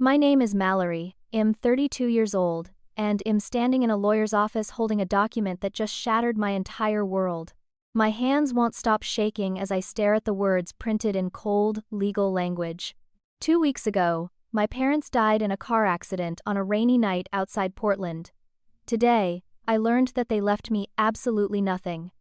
My name is Mallory, I'm 32 years old, and I'm standing in a lawyer's office holding a document that just shattered my entire world. My hands won't stop shaking as I stare at the words printed in cold, legal language. 2 weeks ago, my parents died in a car accident on a rainy night outside Portland. Today, I learned that they left me absolutely nothing.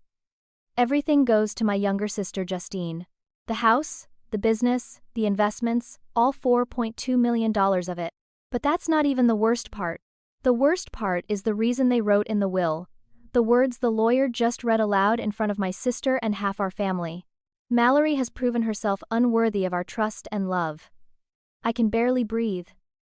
Everything goes to my younger sister Justine. The house, the business, the investments, all $4.2 million of it. But that's not even the worst part. The worst part is the reason they wrote in the will. The words the lawyer just read aloud in front of my sister and half our family. Mallory has proven herself unworthy of our trust and love. I can barely breathe.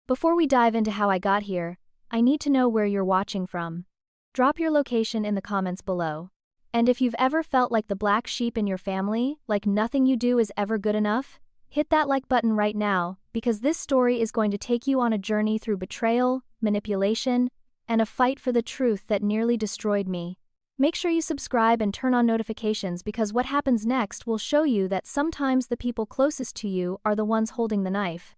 Before we dive into how I got here, I need to know where you're watching from. Drop your location in the comments below. And if you've ever felt like the black sheep in your family, like nothing you do is ever good enough, hit that like button right now, because this story is going to take you on a journey through betrayal, manipulation, and a fight for the truth that nearly destroyed me. Make sure you subscribe and turn on notifications because what happens next will show you that sometimes the people closest to you are the ones holding the knife.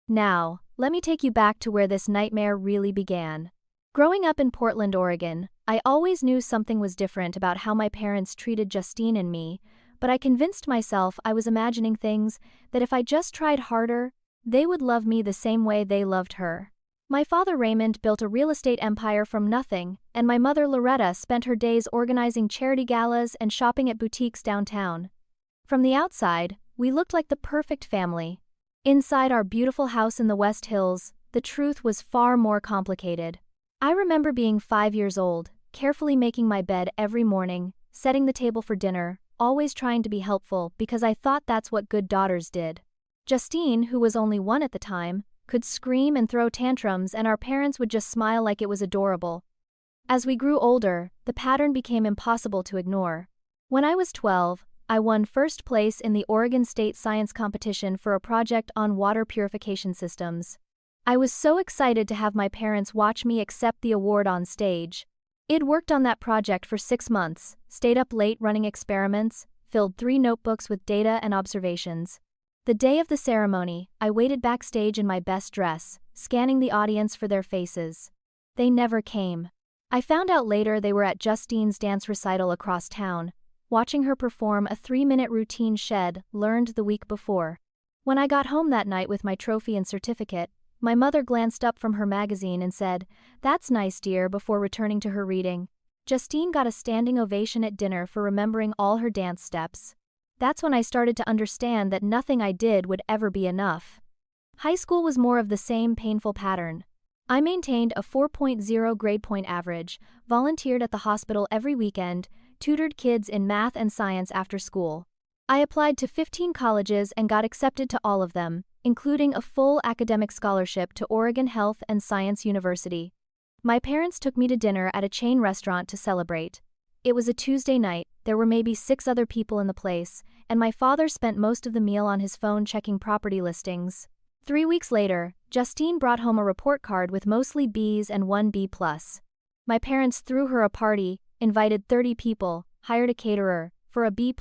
Now, let me take you back to where this nightmare really began. Growing up in Portland, Oregon, I always knew something was different about how my parents treated Justine and me, but I convinced myself I was imagining things that if I just tried harder, they would love me the same way they loved her. My father Raymond built a real estate empire from nothing, and my mother Loretta spent her days organizing charity galas and shopping at boutiques downtown. From the outside, we looked like the perfect family. Inside our beautiful house in the West Hills, the truth was far more complicated. I remember being 5 years old, carefully making my bed every morning, setting the table for dinner, always trying to be helpful because I thought that's what good daughters did. Justine, who was only 1 at the time, could scream and throw tantrums and our parents would just smile like it was adorable. As we grew older, the pattern became impossible to ignore. When I was 12, I won first place in the Oregon State Science Competition for a project on water purification systems. I was so excited to have my parents watch me accept the award on stage. I'd worked on that project for 6 months, stayed up late running experiments, filled 3 notebooks with data and observations. The day of the ceremony, I waited backstage in my best dress, scanning the audience for their faces. They never came. I found out later they were at Justine's dance recital across town, watching her perform a 3-minute routine she'd learned the week before. When I got home that night with my trophy and certificate, my mother glanced up from her magazine and said, "That's nice, dear," before returning to her reading. Justine got a standing ovation at dinner for remembering all her dance steps. That's when I started to understand that nothing I did would ever be enough. High school was more of the same painful pattern. I maintained a 4.0 grade point average, volunteered at the hospital every weekend, tutored kids in math and science after school. I applied to 15 colleges and got accepted to all of them, including a full academic scholarship to Oregon Health and Science University. My parents took me to dinner at a chain restaurant to celebrate. It was a Tuesday night, there were maybe 6 other people in the place, and my father spent most of the meal on his phone checking property listings. 3 weeks later, Justine brought home a report card with mostly B's and 1 B+. My parents threw her a party, invited 30 people, hired a caterer, for a B+.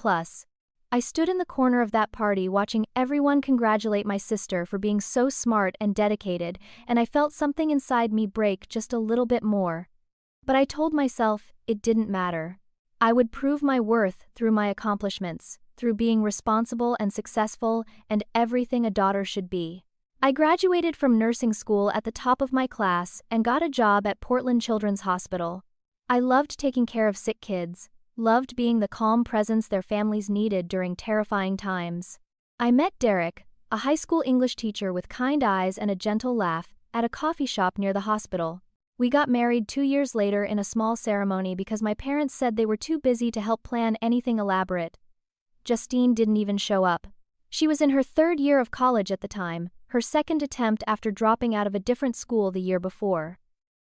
I stood in the corner of that party watching everyone congratulate my sister for being so smart and dedicated, and I felt something inside me break just a little bit more. But I told myself, it didn't matter. I would prove my worth through my accomplishments, through being responsible and successful, and everything a daughter should be. I graduated from nursing school at the top of my class and got a job at Portland Children's Hospital. I loved taking care of sick kids, loved being the calm presence their families needed during terrifying times. I met Derek, a high school English teacher with kind eyes and a gentle laugh, at a coffee shop near the hospital. We got married 2 years later in a small ceremony because my parents said they were too busy to help plan anything elaborate. Justine didn't even show up. She was in her 3rd year of college at the time, her 2nd attempt after dropping out of a different school the year before.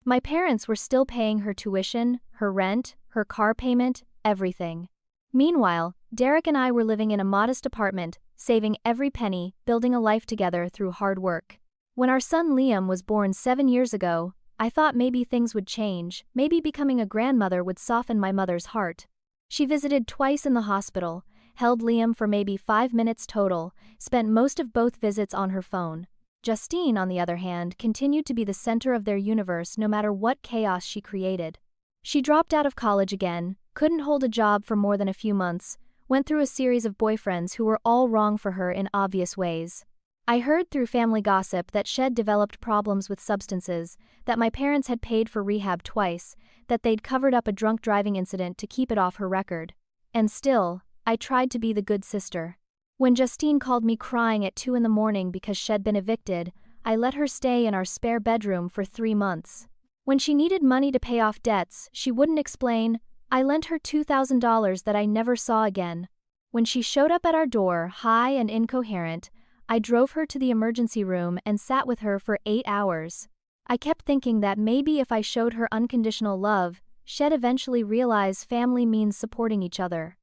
My parents were still paying her tuition, her rent, her car payment, everything. Meanwhile, Derek and I were living in a modest apartment, saving every penny, building a life together through hard work. When our son Liam was born 7 years ago, I thought maybe things would change, maybe becoming a grandmother would soften my mother's heart. She visited twice in the hospital, held Liam for maybe 5 minutes total, spent most of both visits on her phone. Justine, on the other hand, continued to be the center of their universe no matter what chaos she created. She dropped out of college again, couldn't hold a job for more than a few months, went through a series of boyfriends who were all wrong for her in obvious ways. I heard through family gossip that Shed developed problems with substances, that my parents had paid for rehab twice, that they'd covered up a drunk driving incident to keep it off her record. And still, I tried to be the good sister. When Justine called me crying at 2 a.m. because Shed been evicted, I let her stay in our spare bedroom for 3 months. When she needed money to pay off debts, she wouldn't explain. I lent her $2,000 that I never saw again. When she showed up at our door, high and incoherent, I drove her to the emergency room and sat with her for 8 hours. I kept thinking that maybe if I showed her unconditional love, she'd eventually realize family means supporting each other.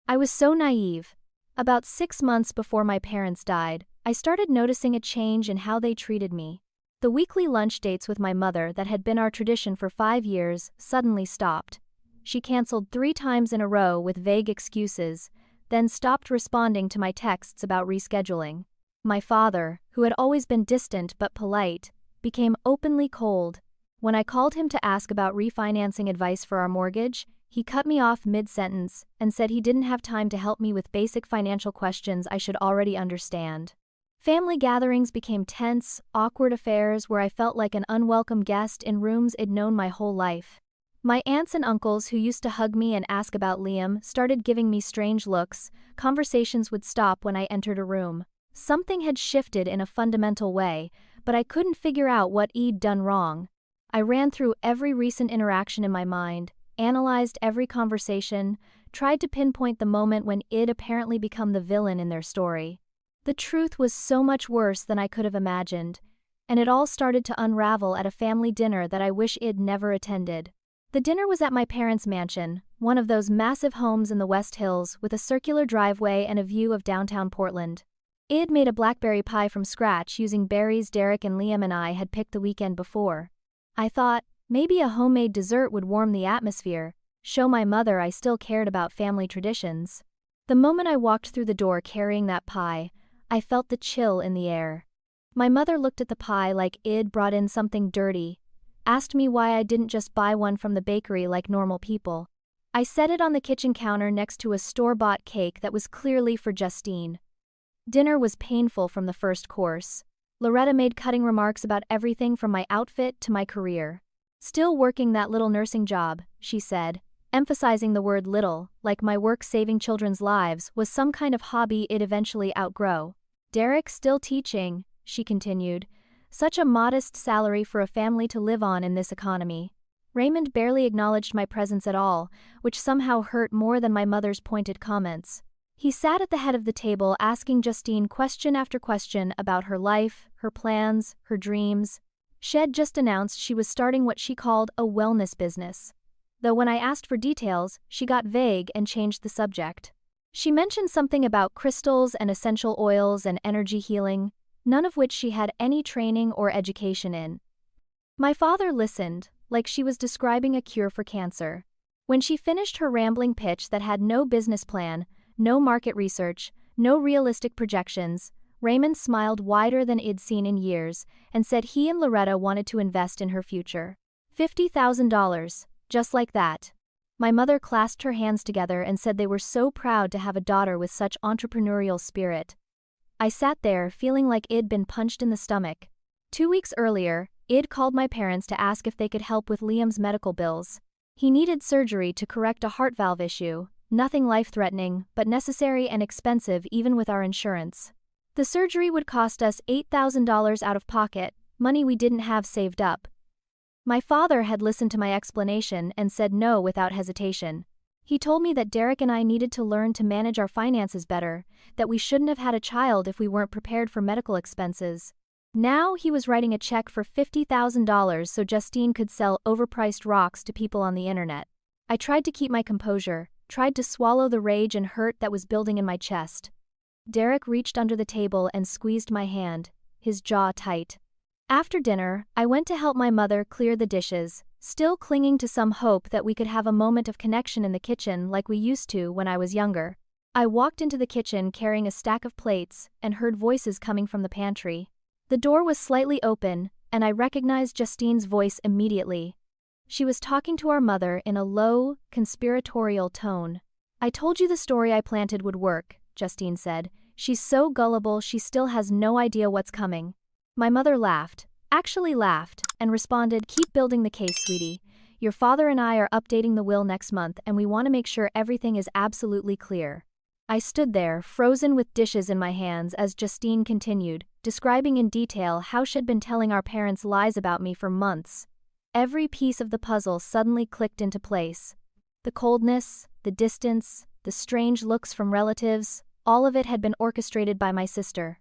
I was so naive. About 6 months before my parents died, I started noticing a change in how they treated me. The weekly lunch dates with my mother that had been our tradition for 5 years suddenly stopped. She canceled 3 times in a row with vague excuses, then stopped responding to my texts about rescheduling. My father, who had always been distant but polite, became openly cold. When I called him to ask about refinancing advice for our mortgage, he cut me off mid-sentence and said he didn't have time to help me with basic financial questions I should already understand. Family gatherings became tense, awkward affairs where I felt like an unwelcome guest in rooms I'd known my whole life. My aunts and uncles who used to hug me and ask about Liam started giving me strange looks. Conversations would stop when I entered a room. Something had shifted in a fundamental way, but I couldn't figure out what I'd done wrong. I ran through every recent interaction in my mind, analyzed every conversation, tried to pinpoint the moment when I'd apparently become the villain in their story. The truth was so much worse than I could have imagined, and it all started to unravel at a family dinner that I wish I'd never attended. The dinner was at my parents' mansion, one of those massive homes in the West Hills with a circular driveway and a view of downtown Portland. I'd made a blackberry pie from scratch using berries Derek and Liam and I had picked the weekend before. I thought, maybe a homemade dessert would warm the atmosphere, show my mother I still cared about family traditions. The moment I walked through the door carrying that pie, I felt the chill in the air. My mother looked at the pie like I'd brought in something dirty, asked me why I didn't just buy one from the bakery like normal people. I set it on the kitchen counter next to a store-bought cake that was clearly for Justine. Dinner was painful from the first course. Loretta made cutting remarks about everything from my outfit to my career. Still working that little nursing job, she said, emphasizing the word little, like my work saving children's lives was some kind of hobby I'd eventually outgrow. Derek still teaching, she continued. Such a modest salary for a family to live on in this economy. Raymond barely acknowledged my presence at all, which somehow hurt more than my mother's pointed comments. He sat at the head of the table asking Justine question after question about her life, her plans, her dreams. Shed just announced she was starting what she called a wellness business. Though when I asked for details, she got vague and changed the subject. She mentioned something about crystals and essential oils and energy healing, none of which she had any training or education in. My father listened, like she was describing a cure for cancer. When she finished her rambling pitch that had no business plan, no market research, no realistic projections, Raymond smiled wider than I'd seen in years and said he and Loretta wanted to invest in her future. $50,000, just like that. My mother clasped her hands together and said they were so proud to have a daughter with such entrepreneurial spirit. I sat there feeling like I'd been punched in the stomach. 2 weeks earlier, I'd called my parents to ask if they could help with Liam's medical bills. He needed surgery to correct a heart valve issue, nothing life-threatening, but necessary and expensive even with our insurance. The surgery would cost us $8,000 out of pocket, money we didn't have saved up. My father had listened to my explanation and said no without hesitation. He told me that Derek and I needed to learn to manage our finances better, that we shouldn't have had a child if we weren't prepared for medical expenses. Now he was writing a check for $50,000 so Justine could sell overpriced rocks to people on the internet. I tried to keep my composure, tried to swallow the rage and hurt that was building in my chest. Derek reached under the table and squeezed my hand, his jaw tight. After dinner, I went to help my mother clear the dishes, still clinging to some hope that we could have a moment of connection in the kitchen like we used to when I was younger. I walked into the kitchen carrying a stack of plates and heard voices coming from the pantry. The door was slightly open, and I recognized Justine's voice immediately. She was talking to our mother in a low, conspiratorial tone. "I told you the story I planted would work," Justine said. "She's so gullible she still has no idea what's coming." My mother laughed, actually laughed, and responded, "Keep building the case, sweetie. Your father and I are updating the will next month and we want to make sure everything is absolutely clear." I stood there, frozen with dishes in my hands as Justine continued, describing in detail how she'd been telling our parents lies about me for months. Every piece of the puzzle suddenly clicked into place. The coldness, the distance, the strange looks from relatives, all of it had been orchestrated by my sister.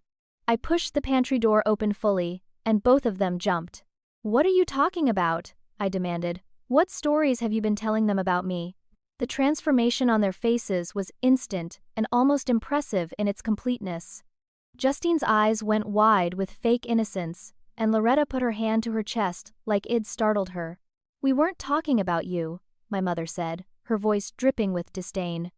I pushed the pantry door open fully, and both of them jumped. "What are you talking about?" I demanded. "What stories have you been telling them about me?" The transformation on their faces was instant and almost impressive in its completeness. Justine's eyes went wide with fake innocence, and Loretta put her hand to her chest like it'd startled her. "We weren't talking about you," my mother said, her voice dripping with disdain.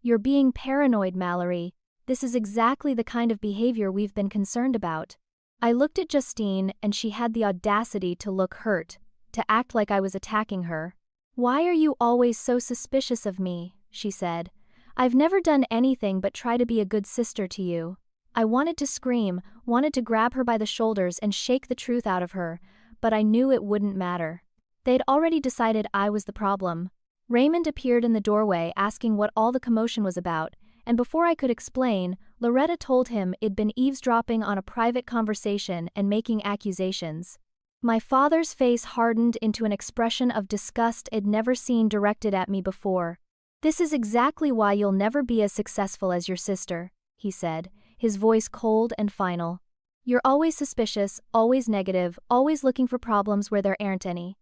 "You're being paranoid, Mallory. This is exactly the kind of behavior we've been concerned about." I looked at Justine and she had the audacity to look hurt, to act like I was attacking her. "Why are you always so suspicious of me?" she said. "I've never done anything but try to be a good sister to you." I wanted to scream, wanted to grab her by the shoulders and shake the truth out of her, but I knew it wouldn't matter. They'd already decided I was the problem. Raymond appeared in the doorway asking what all the commotion was about, and before I could explain, Loretta told him it'd been eavesdropping on a private conversation and making accusations. My father's face hardened into an expression of disgust I'd never seen directed at me before. "This is exactly why you'll never be as successful as your sister," he said, his voice cold and final. "You're always suspicious, always negative, always looking for problems where there aren't any.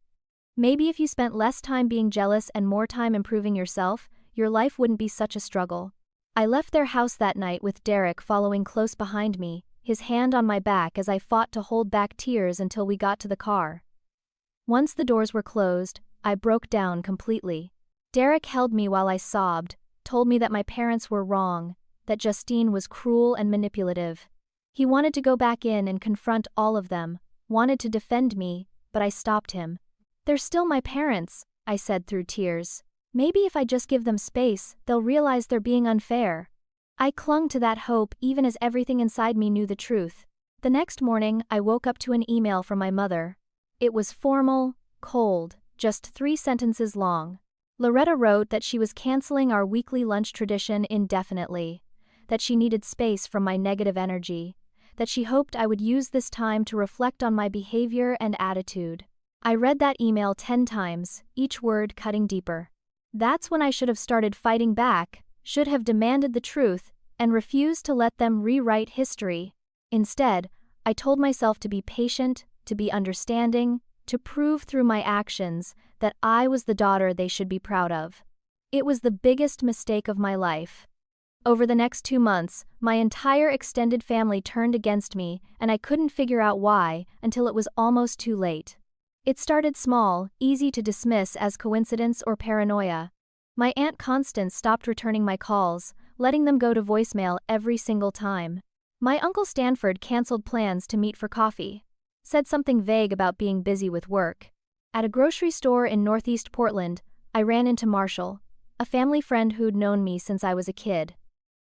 Maybe if you spent less time being jealous and more time improving yourself, your life wouldn't be such a struggle." I left their house that night with Derek following close behind me, his hand on my back as I fought to hold back tears until we got to the car. Once the doors were closed, I broke down completely. Derek held me while I sobbed, told me that my parents were wrong, that Justine was cruel and manipulative. He wanted to go back in and confront all of them, wanted to defend me, but I stopped him. "They're still my parents," I said through tears. "Maybe if I just give them space, they'll realize they're being unfair." I clung to that hope even as everything inside me knew the truth. The next morning, I woke up to an email from my mother. It was formal, cold, just 3 sentences long. Loretta wrote that she was canceling our weekly lunch tradition indefinitely, that she needed space from my negative energy, that she hoped I would use this time to reflect on my behavior and attitude. I read that email 10 times, each word cutting deeper. That's when I should have started fighting back, should have demanded the truth, and refused to let them rewrite history. Instead, I told myself to be patient, to be understanding, to prove through my actions that I was the daughter they should be proud of. It was the biggest mistake of my life. Over the next 2 months, my entire extended family turned against me, and I couldn't figure out why until it was almost too late. It started small, easy to dismiss as coincidence or paranoia. My Aunt Constance stopped returning my calls, letting them go to voicemail every single time. My Uncle Stanford canceled plans to meet for coffee. Said something vague about being busy with work. At a grocery store in Northeast Portland, I ran into Marshall, a family friend who'd known me since I was a kid.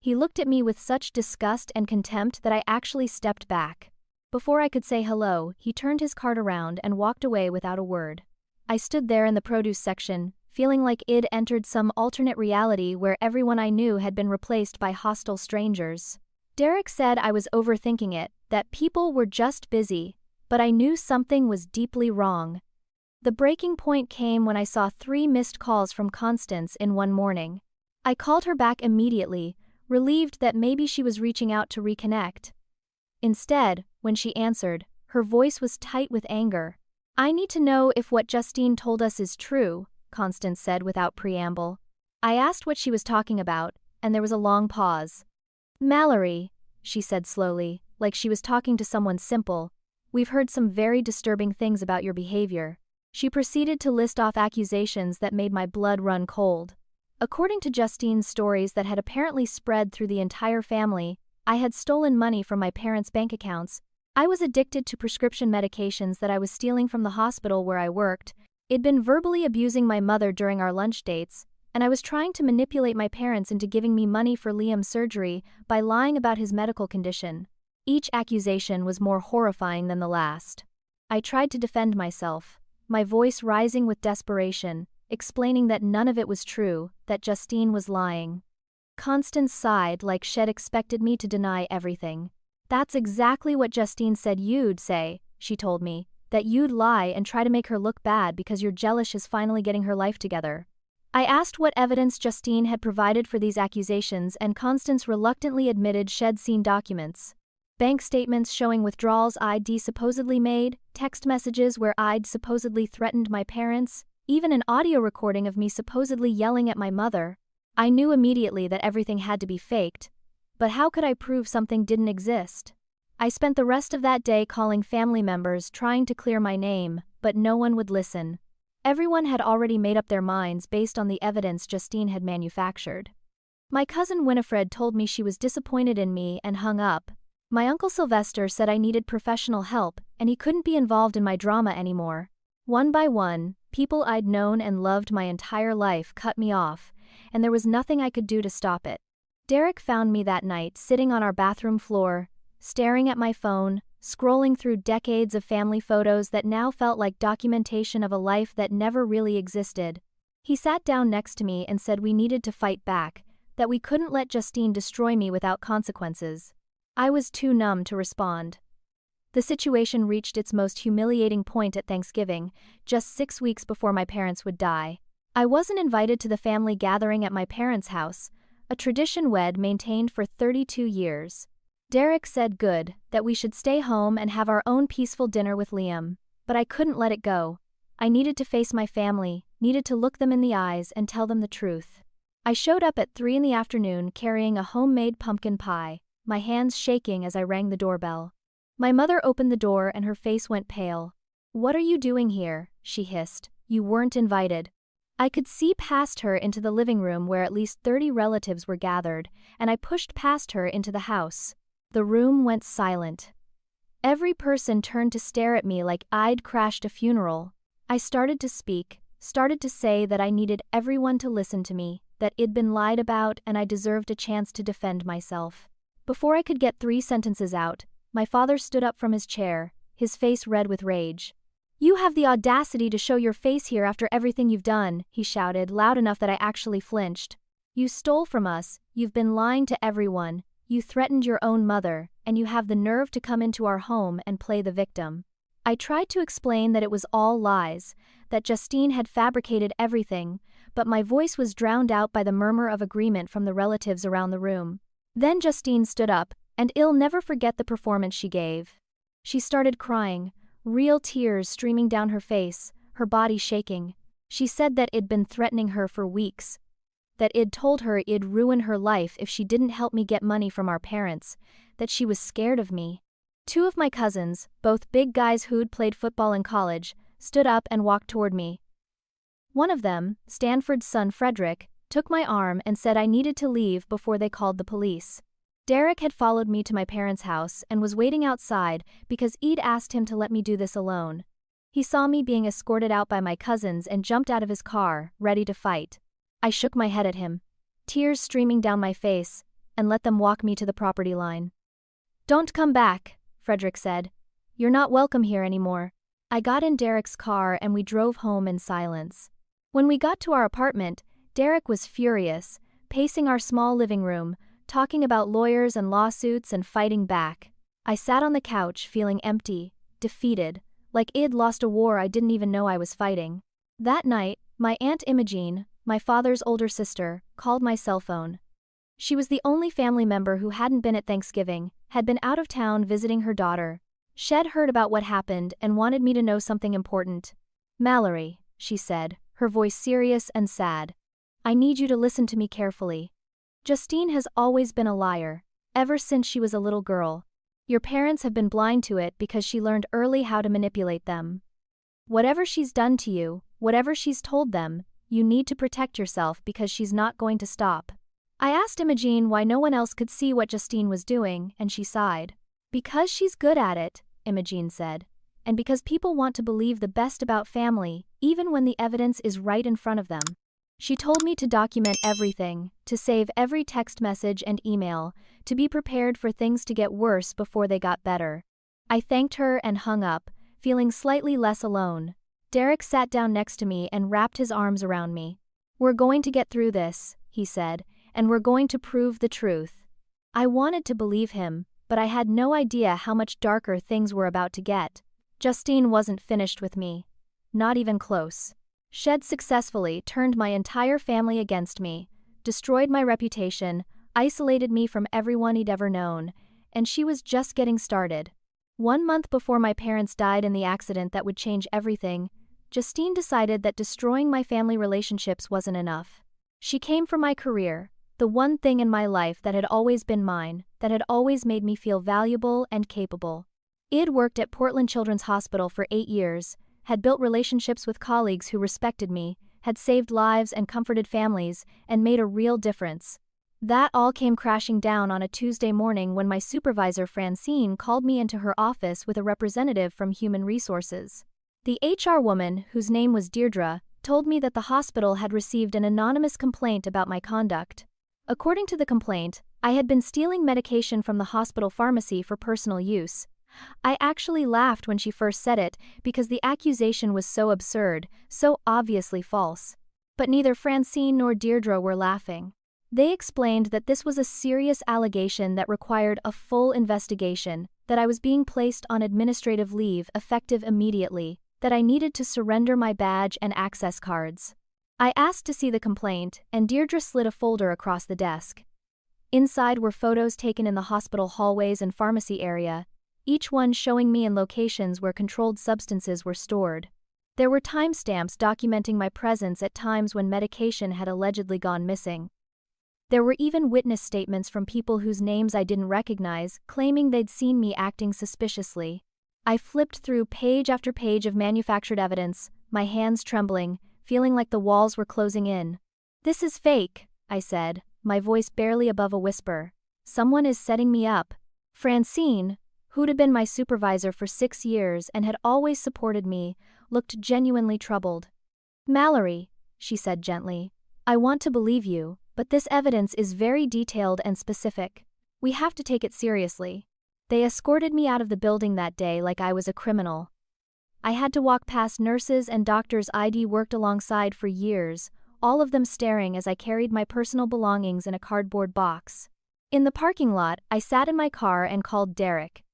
He looked at me with such disgust and contempt that I actually stepped back. Before I could say hello, he turned his cart around and walked away without a word. I stood there in the produce section, feeling like I'd entered some alternate reality where everyone I knew had been replaced by hostile strangers. Derek said I was overthinking it, that people were just busy, but I knew something was deeply wrong. The breaking point came when I saw 3 missed calls from Constance in one morning. I called her back immediately, relieved that maybe she was reaching out to reconnect. Instead, when she answered, her voice was tight with anger. "I need to know if what Justine told us is true," Constance said without preamble. I asked what she was talking about, and there was a long pause. "Mallory," she said slowly, like she was talking to someone simple, "we've heard some very disturbing things about your behavior." She proceeded to list off accusations that made my blood run cold. According to Justine's stories that had apparently spread through the entire family, I had stolen money from my parents' bank accounts, I was addicted to prescription medications that I was stealing from the hospital where I worked. I'd been verbally abusing my mother during our lunch dates, and I was trying to manipulate my parents into giving me money for Liam's surgery by lying about his medical condition. Each accusation was more horrifying than the last. I tried to defend myself, my voice rising with desperation, explaining that none of it was true, that Justine was lying. Constance sighed like she'd expected me to deny everything. That's exactly what Justine said you'd say, she told me, that you'd lie and try to make her look bad because you're jealous she's finally getting her life together. I asked what evidence Justine had provided for these accusations, and Constance reluctantly admitted she'd seen documents. Bank statements showing withdrawals I'd supposedly made, text messages where I'd supposedly threatened my parents, even an audio recording of me supposedly yelling at my mother. I knew immediately that everything had to be faked, but how could I prove something didn't exist? I spent the rest of that day calling family members trying to clear my name, but no one would listen. Everyone had already made up their minds based on the evidence Justine had manufactured. My cousin Winifred told me she was disappointed in me and hung up. My uncle Sylvester said I needed professional help and he couldn't be involved in my drama anymore. One by one, people I'd known and loved my entire life cut me off, and there was nothing I could do to stop it. Derek found me that night sitting on our bathroom floor, staring at my phone, scrolling through decades of family photos that now felt like documentation of a life that never really existed. He sat down next to me and said we needed to fight back, that we couldn't let Justine destroy me without consequences. I was too numb to respond. The situation reached its most humiliating point at Thanksgiving, just 6 weeks before my parents would die. I wasn't invited to the family gathering at my parents' house, a tradition we'd maintained for 32 years. Derek said good, that we should stay home and have our own peaceful dinner with Liam, but I couldn't let it go. I needed to face my family, needed to look them in the eyes and tell them the truth. I showed up at 3 in the afternoon carrying a homemade pumpkin pie, my hands shaking as I rang the doorbell. My mother opened the door and her face went pale. "What are you doing here?" she hissed. "You weren't invited." I could see past her into the living room where at least 30 relatives were gathered, and I pushed past her into the house. The room went silent. Every person turned to stare at me like I'd crashed a funeral. I started to speak, started to say that I needed everyone to listen to me, that I'd been lied about and I deserved a chance to defend myself. Before I could get 3 sentences out, my father stood up from his chair, his face red with rage. "You have the audacity to show your face here after everything you've done," he shouted, loud enough that I actually flinched. "You stole from us, you've been lying to everyone, you threatened your own mother, and you have the nerve to come into our home and play the victim." I tried to explain that it was all lies, that Justine had fabricated everything, but my voice was drowned out by the murmur of agreement from the relatives around the room. Then Justine stood up, and I'll never forget the performance she gave. She started crying, real tears streaming down her face, her body shaking. She said that I'd been threatening her for weeks, that I'd told her I'd ruin her life if she didn't help me get money from our parents, that she was scared of me. 2 of my cousins, both big guys who'd played football in college, stood up and walked toward me. One of them, Stanford's son Frederick, took my arm and said I needed to leave before they called the police. Derek had followed me to my parents' house and was waiting outside because I'd asked him to let me do this alone. He saw me being escorted out by my cousins and jumped out of his car, ready to fight. I shook my head at him, tears streaming down my face, and let them walk me to the property line. "Don't come back," Frederick said. "You're not welcome here anymore." I got in Derek's car and we drove home in silence. When we got to our apartment, Derek was furious, pacing our small living room, talking about lawyers and lawsuits and fighting back. I sat on the couch feeling empty, defeated, like I'd lost a war I didn't even know I was fighting. That night, my Aunt Imogene, my father's older sister, called my cell phone. She was the only family member who hadn't been at Thanksgiving, had been out of town visiting her daughter. She'd heard about what happened and wanted me to know something important. "Mallory," she said, her voice serious and sad. "I need you to listen to me carefully. Justine has always been a liar, ever since she was a little girl. Your parents have been blind to it because she learned early how to manipulate them. Whatever she's done to you, whatever she's told them, you need to protect yourself because she's not going to stop." I asked Imogene why no one else could see what Justine was doing, and she sighed. Because she's good at it, Imogene said. And because people want to believe the best about family, even when the evidence is right in front of them. She told me to document everything, to save every text message and email, to be prepared for things to get worse before they got better. I thanked her and hung up, feeling slightly less alone. Derek sat down next to me and wrapped his arms around me. "We're going to get through this," he said, "and we're going to prove the truth." I wanted to believe him, but I had no idea how much darker things were about to get. Justine wasn't finished with me. Not even close. She'd successfully turned my entire family against me, destroyed my reputation, isolated me from everyone he'd ever known, and she was just getting started. 1 month before my parents died in the accident that would change everything, Justine decided that destroying my family relationships wasn't enough. She came for my career, the one thing in my life that had always been mine, that had always made me feel valuable and capable. I'd worked at Portland Children's Hospital for 8 years, had built relationships with colleagues who respected me, had saved lives and comforted families, and made a real difference. That all came crashing down on a Tuesday morning when my supervisor Francine called me into her office with a representative from Human Resources. The HR woman, whose name was Deirdre, told me that the hospital had received an anonymous complaint about my conduct. According to the complaint, I had been stealing medication from the hospital pharmacy for personal use. I actually laughed when she first said it because the accusation was so absurd, so obviously false. But neither Francine nor Deirdre were laughing. They explained that this was a serious allegation that required a full investigation, that I was being placed on administrative leave effective immediately, that I needed to surrender my badge and access cards. I asked to see the complaint, and Deirdre slid a folder across the desk. Inside were photos taken in the hospital hallways and pharmacy area, each one showing me in locations where controlled substances were stored. There were timestamps documenting my presence at times when medication had allegedly gone missing. There were even witness statements from people whose names I didn't recognize, claiming they'd seen me acting suspiciously. I flipped through page after page of manufactured evidence, my hands trembling, feeling like the walls were closing in. "This is fake," I said, my voice barely above a whisper. "Someone is setting me up." Francine, who'd have been my supervisor for 6 years and had always supported me, looked genuinely troubled. "Mallory," she said gently, "I want to believe you, but this evidence is very detailed and specific. We have to take it seriously." They escorted me out of the building that day like I was a criminal. I had to walk past nurses and doctors I'd worked alongside for years, all of them staring as I carried my personal belongings in a cardboard box. In the parking lot, I sat in my car and called Derek.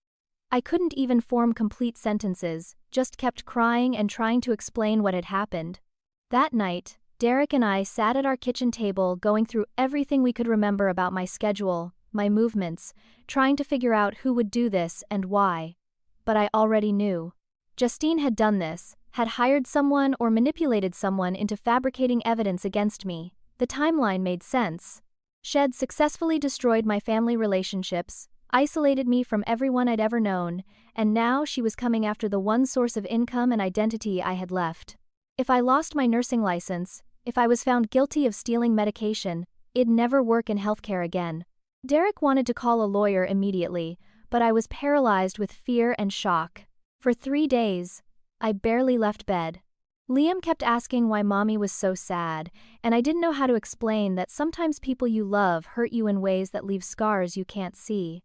I couldn't even form complete sentences, just kept crying and trying to explain what had happened. That night, Derek and I sat at our kitchen table going through everything we could remember about my schedule, my movements, trying to figure out who would do this and why. But I already knew. Justine had done this, had hired someone or manipulated someone into fabricating evidence against me. The timeline made sense. She'd successfully destroyed my family relationships, isolated me from everyone I'd ever known, and now she was coming after the one source of income and identity I had left. If I lost my nursing license, if I was found guilty of stealing medication, I'd never work in healthcare again. Derek wanted to call a lawyer immediately, but I was paralyzed with fear and shock. For 3 days, I barely left bed. Liam kept asking why Mommy was so sad, and I didn't know how to explain that sometimes people you love hurt you in ways that leave scars you can't see.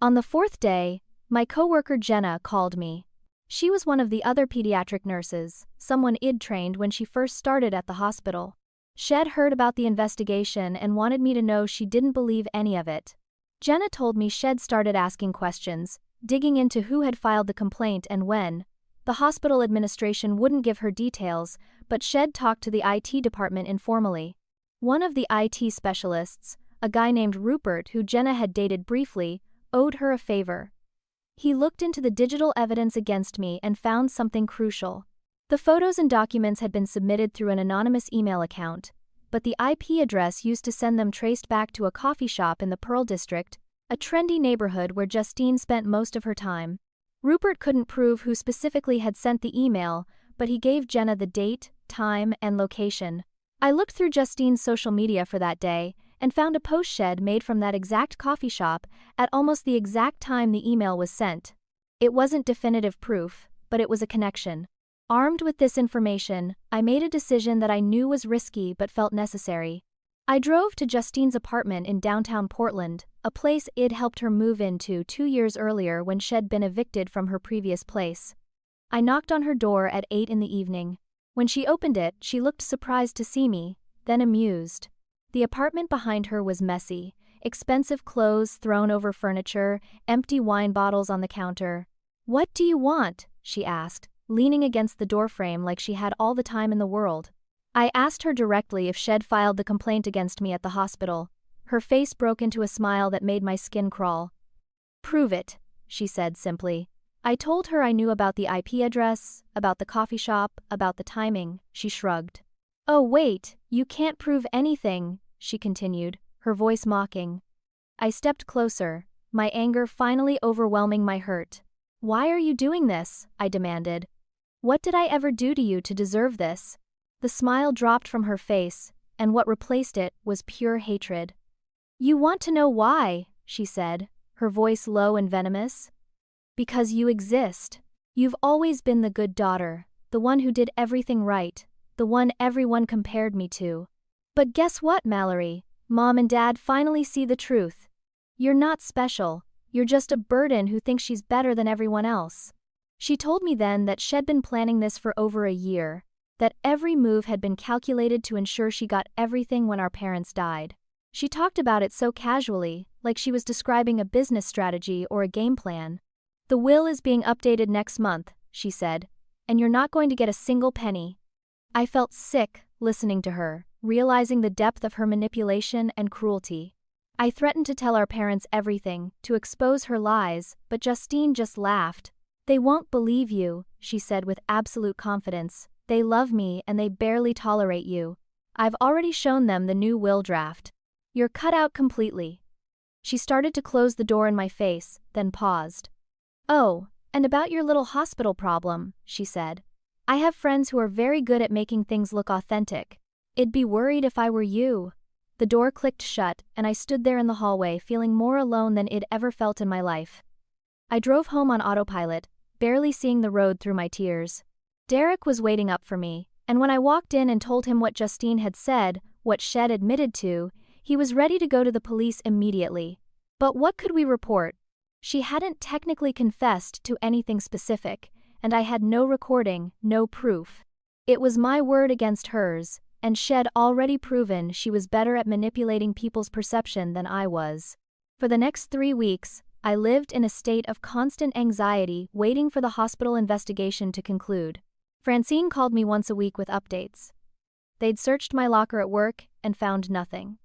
On the 4th day, my coworker Jenna called me. She was one of the other pediatric nurses, someone I'd trained when she first started at the hospital. She'd heard about the investigation and wanted me to know she didn't believe any of it. Jenna told me she'd started asking questions, digging into who had filed the complaint and when. The hospital administration wouldn't give her details, but she'd talked to the IT department informally. One of the IT specialists, a guy named Rupert who Jenna had dated briefly, owed her a favor. He looked into the digital evidence against me and found something crucial. The photos and documents had been submitted through an anonymous email account, but the IP address used to send them traced back to a coffee shop in the Pearl District, a trendy neighborhood where Justine spent most of her time. Rupert couldn't prove who specifically had sent the email, but he gave Jenna the date, time, and location. I looked through Justine's social media for that day, and found a post Shed made from that exact coffee shop at almost the exact time the email was sent. It wasn't definitive proof, but it was a connection. Armed with this information, I made a decision that I knew was risky but felt necessary. I drove to Justine's apartment in downtown Portland, a place I'd helped her move into 2 years earlier when she'd been evicted from her previous place. I knocked on her door at 8 in the evening. When she opened it, she looked surprised to see me, then amused. The apartment behind her was messy, expensive clothes thrown over furniture, empty wine bottles on the counter. "What do you want?" she asked, leaning against the doorframe like she had all the time in the world. I asked her directly if she'd filed the complaint against me at the hospital. Her face broke into a smile that made my skin crawl. "Prove it," she said simply. I told her I knew about the IP address, about the coffee shop, about the timing. She shrugged. "Oh wait, you can't prove anything," she continued, her voice mocking. I stepped closer, my anger finally overwhelming my hurt. "Why are you doing this?" I demanded. "What did I ever do to you to deserve this?" The smile dropped from her face, and what replaced it was pure hatred. "You want to know why," she said, her voice low and venomous. "Because you exist. You've always been the good daughter, the one who did everything right, the one everyone compared me to. But guess what, Mallory? Mom and Dad finally see the truth. You're not special, you're just a burden who thinks she's better than everyone else." She told me then that she'd been planning this for over a year, that every move had been calculated to ensure she got everything when our parents died. She talked about it so casually, like she was describing a business strategy or a game plan. "The will is being updated next month," she said, "and you're not going to get a single penny." I felt sick listening to her, realizing the depth of her manipulation and cruelty. I threatened to tell our parents everything, to expose her lies, but Justine just laughed. "They won't believe you," she said with absolute confidence. "They love me and they barely tolerate you. I've already shown them the new will draft. You're cut out completely." She started to close the door in my face, then paused. "Oh, and about your little hospital problem," she said. "I have friends who are very good at making things look authentic. I'd be worried if I were you." The door clicked shut, and I stood there in the hallway feeling more alone than I'd ever felt in my life. I drove home on autopilot, barely seeing the road through my tears. Derek was waiting up for me, and when I walked in and told him what Justine had said, what she'd admitted to, he was ready to go to the police immediately. But what could we report? She hadn't technically confessed to anything specific, and I had no recording, no proof. It was my word against hers, and she'd already proven she was better at manipulating people's perception than I was. For the next 3 weeks, I lived in a state of constant anxiety, waiting for the hospital investigation to conclude. Francine called me once a week with updates. They'd searched my locker at work and found nothing.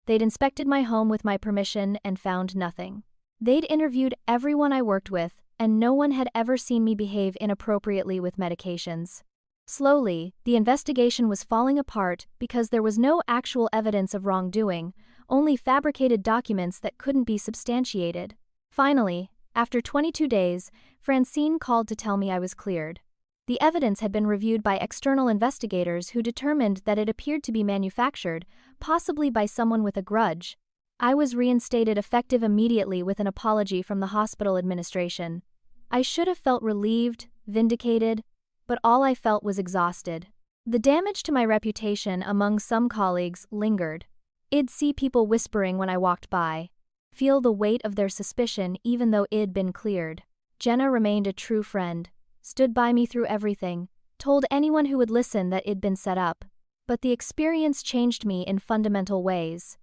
They'd inspected my home with my permission and found nothing. They'd interviewed everyone I worked with, and no one had ever seen me behave inappropriately with medications. Slowly, the investigation was falling apart because there was no actual evidence of wrongdoing, only fabricated documents that couldn't be substantiated. Finally, after 22 days, Francine called to tell me I was cleared. The evidence had been reviewed by external investigators who determined that it appeared to be manufactured, possibly by someone with a grudge. I was reinstated effective immediately with an apology from the hospital administration. I should have felt relieved, vindicated, but all I felt was exhausted. The damage to my reputation among some colleagues lingered. I'd see people whispering when I walked by, feel the weight of their suspicion even though I'd been cleared. Jenna remained a true friend, stood by me through everything, told anyone who would listen that I'd been set up. But the experience changed me in fundamental ways.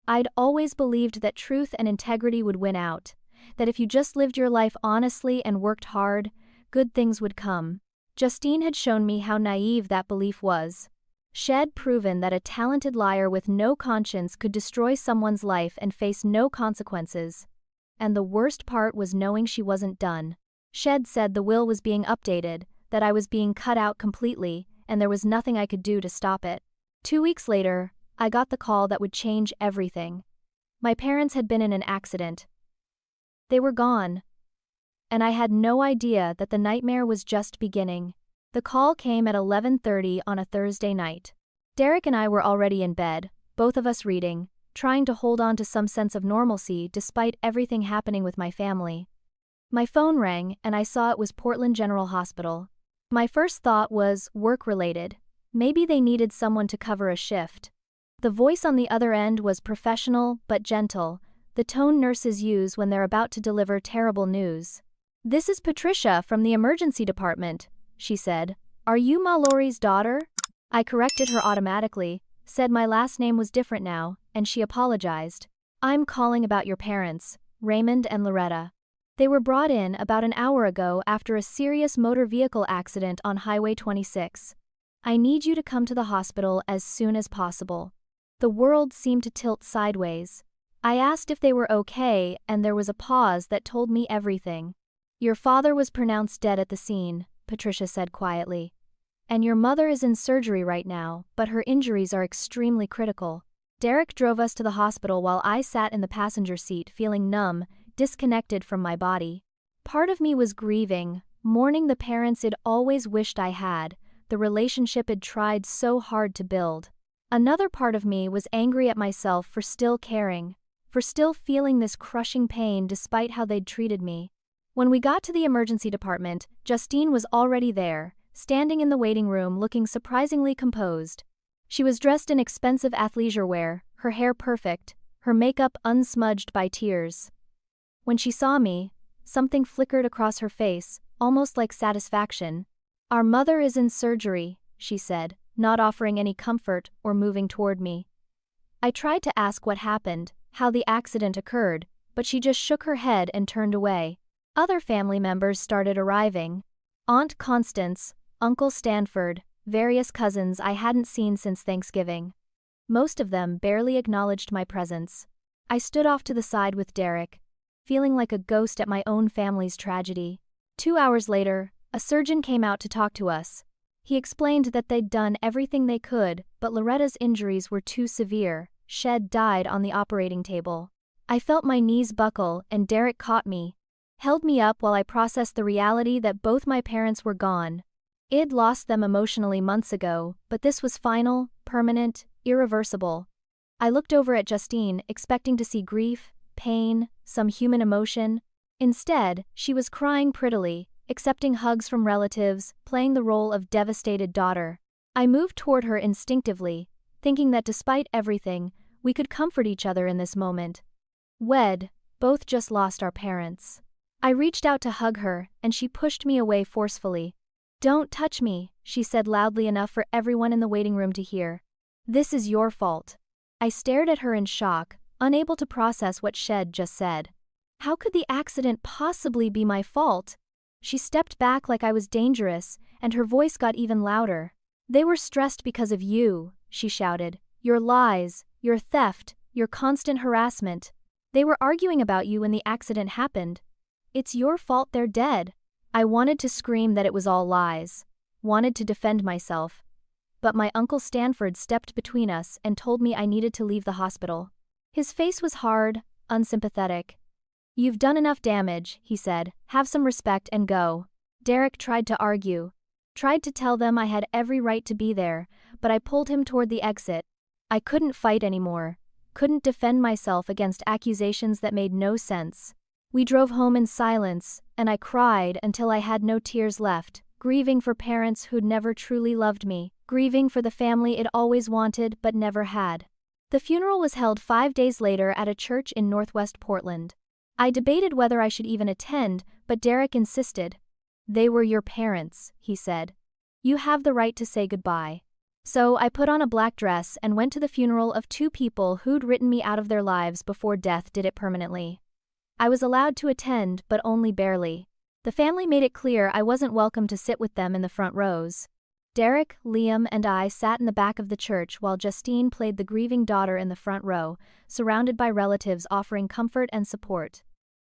I'd always believed that truth and integrity would win out, that if you just lived your life honestly and worked hard, good things would come. Justine had shown me how naive that belief was. She'd proven that a talented liar with no conscience could destroy someone's life and face no consequences. And the worst part was knowing she wasn't done. She'd said the will was being updated, that I was being cut out completely, and there was nothing I could do to stop it. 2 weeks later, I got the call that would change everything. My parents had been in an accident. They were gone. And I had no idea that the nightmare was just beginning. The call came at 11:30 on a Thursday night. Derek and I were already in bed, both of us reading, trying to hold on to some sense of normalcy despite everything happening with my family. My phone rang and I saw it was Portland General Hospital. My first thought was work-related. Maybe they needed someone to cover a shift. The voice on the other end was professional but gentle, the tone nurses use when they're about to deliver terrible news. "This is Patricia from the emergency department," she said. "Are you Mallory's daughter?" I corrected her automatically, said my last name was different now, and she apologized. "I'm calling about your parents, Raymond and Loretta. They were brought in about an hour ago after a serious motor vehicle accident on Highway 26. I need you to come to the hospital as soon as possible." The world seemed to tilt sideways. I asked if they were okay, and there was a pause that told me everything. "Your father was pronounced dead at the scene," Patricia said quietly. "And your mother is in surgery right now, but her injuries are extremely critical." Derek drove us to the hospital while I sat in the passenger seat feeling numb, disconnected from my body. Part of me was grieving, mourning the parents I'd always wished I had, the relationship I'd tried so hard to build. Another part of me was angry at myself for still caring, for still feeling this crushing pain despite how they'd treated me. When we got to the emergency department, Justine was already there, standing in the waiting room looking surprisingly composed. She was dressed in expensive athleisure wear, her hair perfect, her makeup unsmudged by tears. When she saw me, something flickered across her face, almost like satisfaction. "Our mother is in surgery," she said, not offering any comfort or moving toward me. I tried to ask what happened, how the accident occurred, but she just shook her head and turned away. Other family members started arriving. Aunt Constance, Uncle Stanford, various cousins I hadn't seen since Thanksgiving. Most of them barely acknowledged my presence. I stood off to the side with Derek, feeling like a ghost at my own family's tragedy. 2 hours later, a surgeon came out to talk to us. He explained that they'd done everything they could, but Loretta's injuries were too severe. Shed died on the operating table. I felt my knees buckle and Derek caught me, held me up while I processed the reality that both my parents were gone. I'd lost them emotionally months ago, but this was final, permanent, irreversible. I looked over at Justine, expecting to see grief, pain, some human emotion. Instead, she was crying prettily, accepting hugs from relatives, playing the role of devastated daughter. I moved toward her instinctively, thinking that despite everything, we could comfort each other in this moment. Both just lost our parents. I reached out to hug her, and she pushed me away forcefully. "Don't touch me," she said loudly enough for everyone in the waiting room to hear. "This is your fault." I stared at her in shock, unable to process what Shed just said. How could the accident possibly be my fault? She stepped back like I was dangerous, and her voice got even louder. "They were stressed because of you," she shouted. "Your lies, your theft, your constant harassment. They were arguing about you when the accident happened. It's your fault they're dead." I wanted to scream that it was all lies, wanted to defend myself. But my Uncle Stanford stepped between us and told me I needed to leave the hospital. His face was hard, unsympathetic. "You've done enough damage," he said. "Have some respect and go." Derek tried to argue, tried to tell them I had every right to be there, but I pulled him toward the exit. I couldn't fight anymore, couldn't defend myself against accusations that made no sense. We drove home in silence, and I cried until I had no tears left, grieving for parents who'd never truly loved me, grieving for the family I'd always wanted but never had. The funeral was held 5 days later at a church in Northwest Portland. I debated whether I should even attend, but Derek insisted. "They were your parents," he said. "You have the right to say goodbye." So I put on a black dress and went to the funeral of 2 people who'd written me out of their lives before death did it permanently. I was allowed to attend, but only barely. The family made it clear I wasn't welcome to sit with them in the front rows. Derek, Liam, and I sat in the back of the church while Justine played the grieving daughter in the front row, surrounded by relatives offering comfort and support.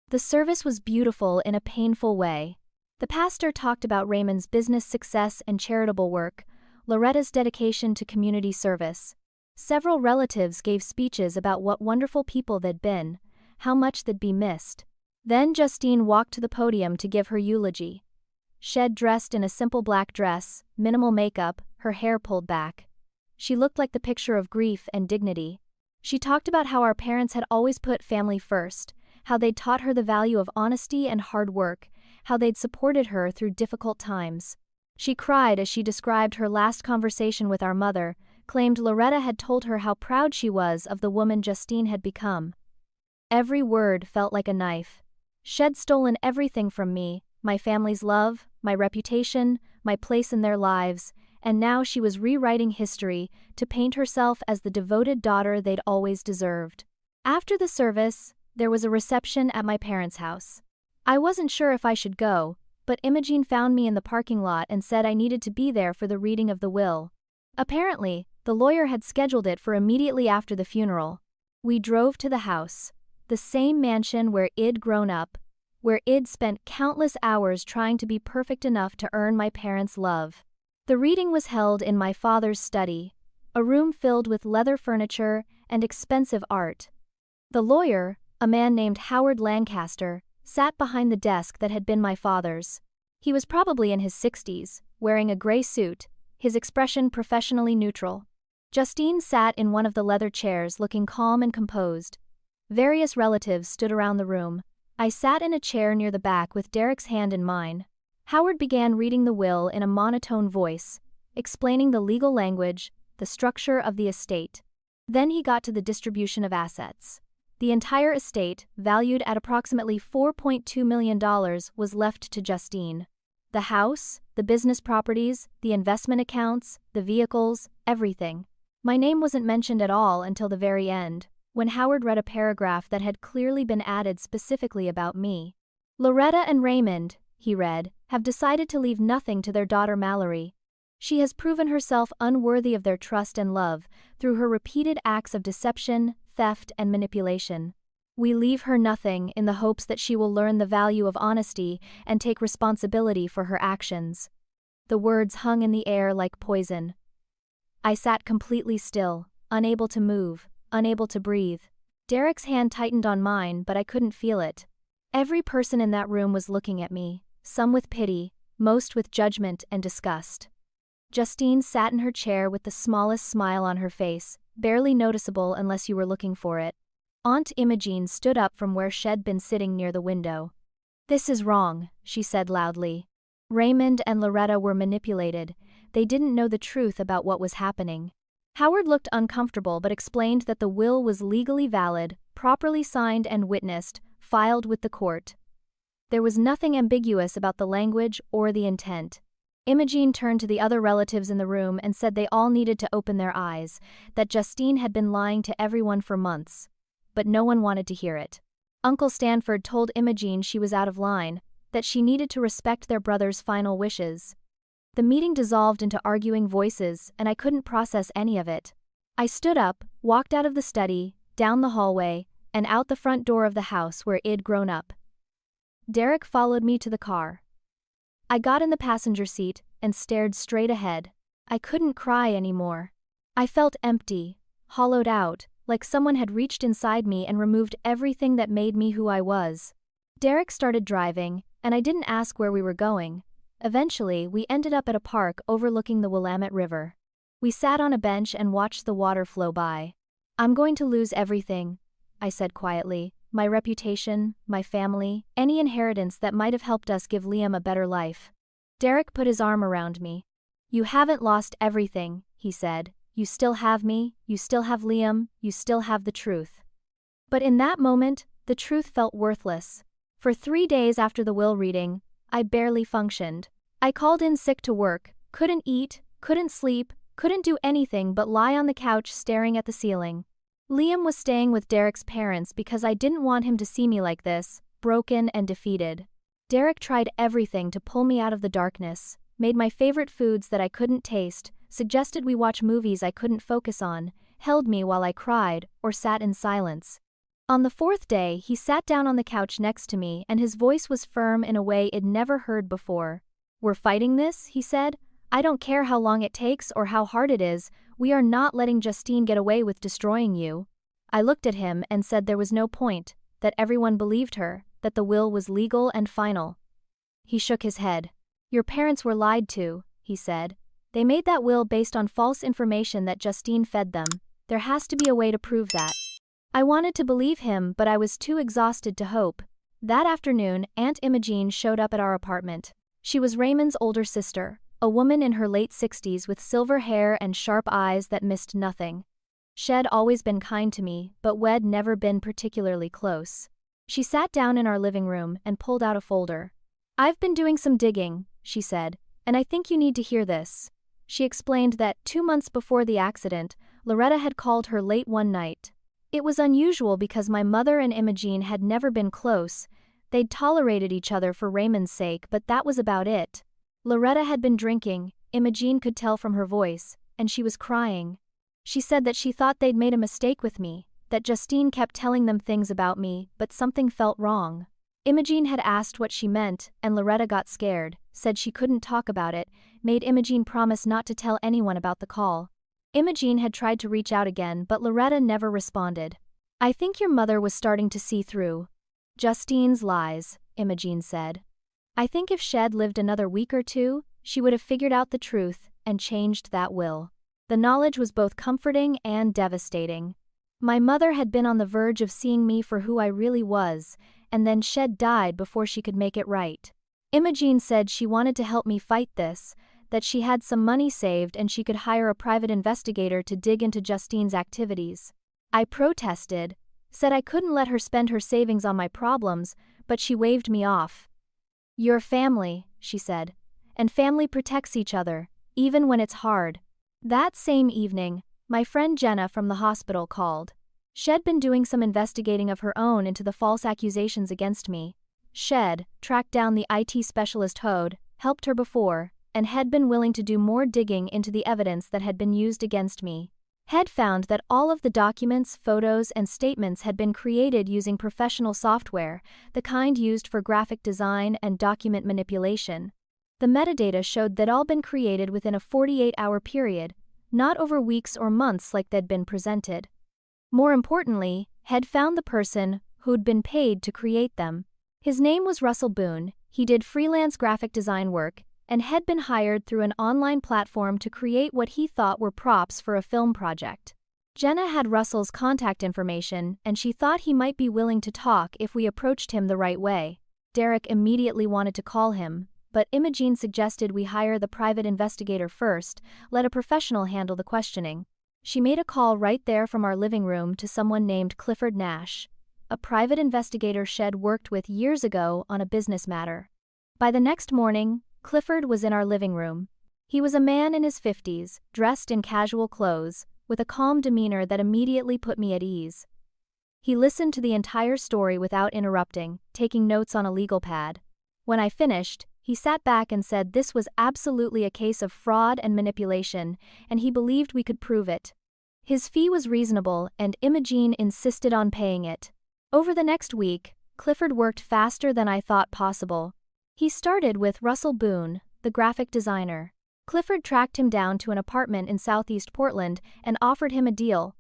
The service was beautiful in a painful way. The pastor talked about Raymond's business success and charitable work, Loretta's dedication to community service. Several relatives gave speeches about what wonderful people they'd been, how much they'd be missed. Then Justine walked to the podium to give her eulogy. Shed dressed in a simple black dress, minimal makeup, her hair pulled back. She looked like the picture of grief and dignity. She talked about how our parents had always put family first, how they'd taught her the value of honesty and hard work, how they'd supported her through difficult times. She cried as she described her last conversation with our mother, claimed Loretta had told her how proud she was of the woman Justine had become. Every word felt like a knife. She'd stolen everything from me, my family's love, my reputation, my place in their lives, and now she was rewriting history to paint herself as the devoted daughter they'd always deserved. After the service, there was a reception at my parents' house. I wasn't sure if I should go, but Imogene found me in the parking lot and said I needed to be there for the reading of the will. Apparently, the lawyer had scheduled it for immediately after the funeral. We drove to the house, the same mansion where I'd grown up, where I'd spent countless hours trying to be perfect enough to earn my parents' love. The reading was held in my father's study, a room filled with leather furniture and expensive art. The lawyer, a man named Howard Lancaster, sat behind the desk that had been my father's. He was probably in his 60s, wearing a gray suit, his expression professionally neutral. Justine sat in one of the leather chairs looking calm and composed. Various relatives stood around the room. I sat in a chair near the back with Derek's hand in mine. Howard began reading the will in a monotone voice, explaining the legal language, the structure of the estate. Then he got to the distribution of assets. The entire estate, valued at approximately $4.2 million, was left to Justine. The house, the business properties, the investment accounts, the vehicles, everything. My name wasn't mentioned at all until the very end, when Howard read a paragraph that had clearly been added specifically about me. Loretta and Raymond, he read, have decided to leave nothing to their daughter Mallory. She has proven herself unworthy of their trust and love through her repeated acts of deception, theft, and manipulation. We leave her nothing in the hopes that she will learn the value of honesty and take responsibility for her actions. The words hung in the air like poison. I sat completely still, unable to move, unable to breathe. Derek's hand tightened on mine, but I couldn't feel it. Every person in that room was looking at me, some with pity, most with judgment and disgust. Justine sat in her chair with the smallest smile on her face, barely noticeable unless you were looking for it. Aunt Imogene stood up from where she'd been sitting near the window. "This is wrong," she said loudly. Raymond and Loretta were manipulated. They didn't know the truth about what was happening. Howard looked uncomfortable but explained that the will was legally valid, properly signed and witnessed, filed with the court. There was nothing ambiguous about the language or the intent. Imogene turned to the other relatives in the room and said they all needed to open their eyes, that Justine had been lying to everyone for months. But no one wanted to hear it. Uncle Stanford told Imogene she was out of line, that she needed to respect their brother's final wishes. The meeting dissolved into arguing voices, and I couldn't process any of it. I stood up, walked out of the study, down the hallway, and out the front door of the house where I'd grown up. Derek followed me to the car. I got in the passenger seat and stared straight ahead. I couldn't cry anymore. I felt empty, hollowed out, like someone had reached inside me and removed everything that made me who I was. Derek started driving, and I didn't ask where we were going. Eventually, we ended up at a park overlooking the Willamette River. We sat on a bench and watched the water flow by. "I'm going to lose everything," I said quietly. "My reputation, my family, any inheritance that might have helped us give Liam a better life." Derek put his arm around me. "You haven't lost everything," he said. "You still have me, you still have Liam, you still have the truth." But in that moment, the truth felt worthless. For 3 days after the will reading, I barely functioned. I called in sick to work, couldn't eat, couldn't sleep, couldn't do anything but lie on the couch staring at the ceiling. Liam was staying with Derek's parents because I didn't want him to see me like this, broken and defeated. Derek tried everything to pull me out of the darkness, made my favorite foods that I couldn't taste, suggested we watch movies I couldn't focus on, held me while I cried, or sat in silence. On the 4th day, he sat down on the couch next to me and his voice was firm in a way I'd never heard before. "We're fighting this," he said. "I don't care how long it takes or how hard it is, we are not letting Justine get away with destroying you." I looked at him and said there was no point, that everyone believed her, that the will was legal and final. He shook his head. "Your parents were lied to," he said. "They made that will based on false information that Justine fed them. There has to be a way to prove that. I wanted to believe him, but I was too exhausted to hope. That afternoon, Aunt Imogene showed up at our apartment. She was Raymond's older sister, a woman in her late 60s with silver hair and sharp eyes that missed nothing. She'd always been kind to me, but we'd never been particularly close. She sat down in our living room and pulled out a folder. "I've been doing some digging," she said, "and I think you need to hear this." She explained that 2 months before the accident, Loretta had called her late one night. It was unusual because my mother and Imogene had never been close. They'd tolerated each other for Raymond's sake, but that was about it. Loretta had been drinking, Imogene could tell from her voice, and she was crying. She said that she thought they'd made a mistake with me, that Justine kept telling them things about me, but something felt wrong. Imogene had asked what she meant, and Loretta got scared, said she couldn't talk about it, made Imogene promise not to tell anyone about the call. Imogene had tried to reach out again, but Loretta never responded. "I think your mother was starting to see through Justine's lies," Imogene said. "I think if she'd lived another week or two, she would have figured out the truth and changed that will." The knowledge was both comforting and devastating. My mother had been on the verge of seeing me for who I really was, and then she'd died before she could make it right. Imogene said she wanted to help me fight this, that she had some money saved and she could hire a private investigator to dig into Justine's activities. I protested, said I couldn't let her spend her savings on my problems, but she waved me off. "You're family," she said, "and family protects each other, even when it's hard." That same evening, my friend Jenna from the hospital called. She'd been doing some investigating of her own into the false accusations against me. She'd tracked down the IT specialist who'd helped her before, and had been willing to do more digging into the evidence that had been used against me. Had found that all of the documents, photos, and statements had been created using professional software, the kind used for graphic design and document manipulation. The metadata showed that all been created within a 48-hour period, not over weeks or months like they'd been presented. More importantly, had found the person who'd been paid to create them. His name was Russell Boone. He did freelance graphic design work, and had been hired through an online platform to create what he thought were props for a film project. Jenna had Russell's contact information, and she thought he might be willing to talk if we approached him the right way. Derek immediately wanted to call him, but Imogene suggested we hire the private investigator first, let a professional handle the questioning. She made a call right there from our living room to someone named Clifford Nash, a private investigator she'd worked with years ago on a business matter. By the next morning, Clifford was in our living room. He was a man in his 50s, dressed in casual clothes, with a calm demeanor that immediately put me at ease. He listened to the entire story without interrupting, taking notes on a legal pad. When I finished, he sat back and said this was absolutely a case of fraud and manipulation, and he believed we could prove it. His fee was reasonable, and Imogene insisted on paying it. Over the next week, Clifford worked faster than I thought possible. He started with Russell Boone, the graphic designer. Clifford tracked him down to an apartment in southeast Portland and offered him a deal: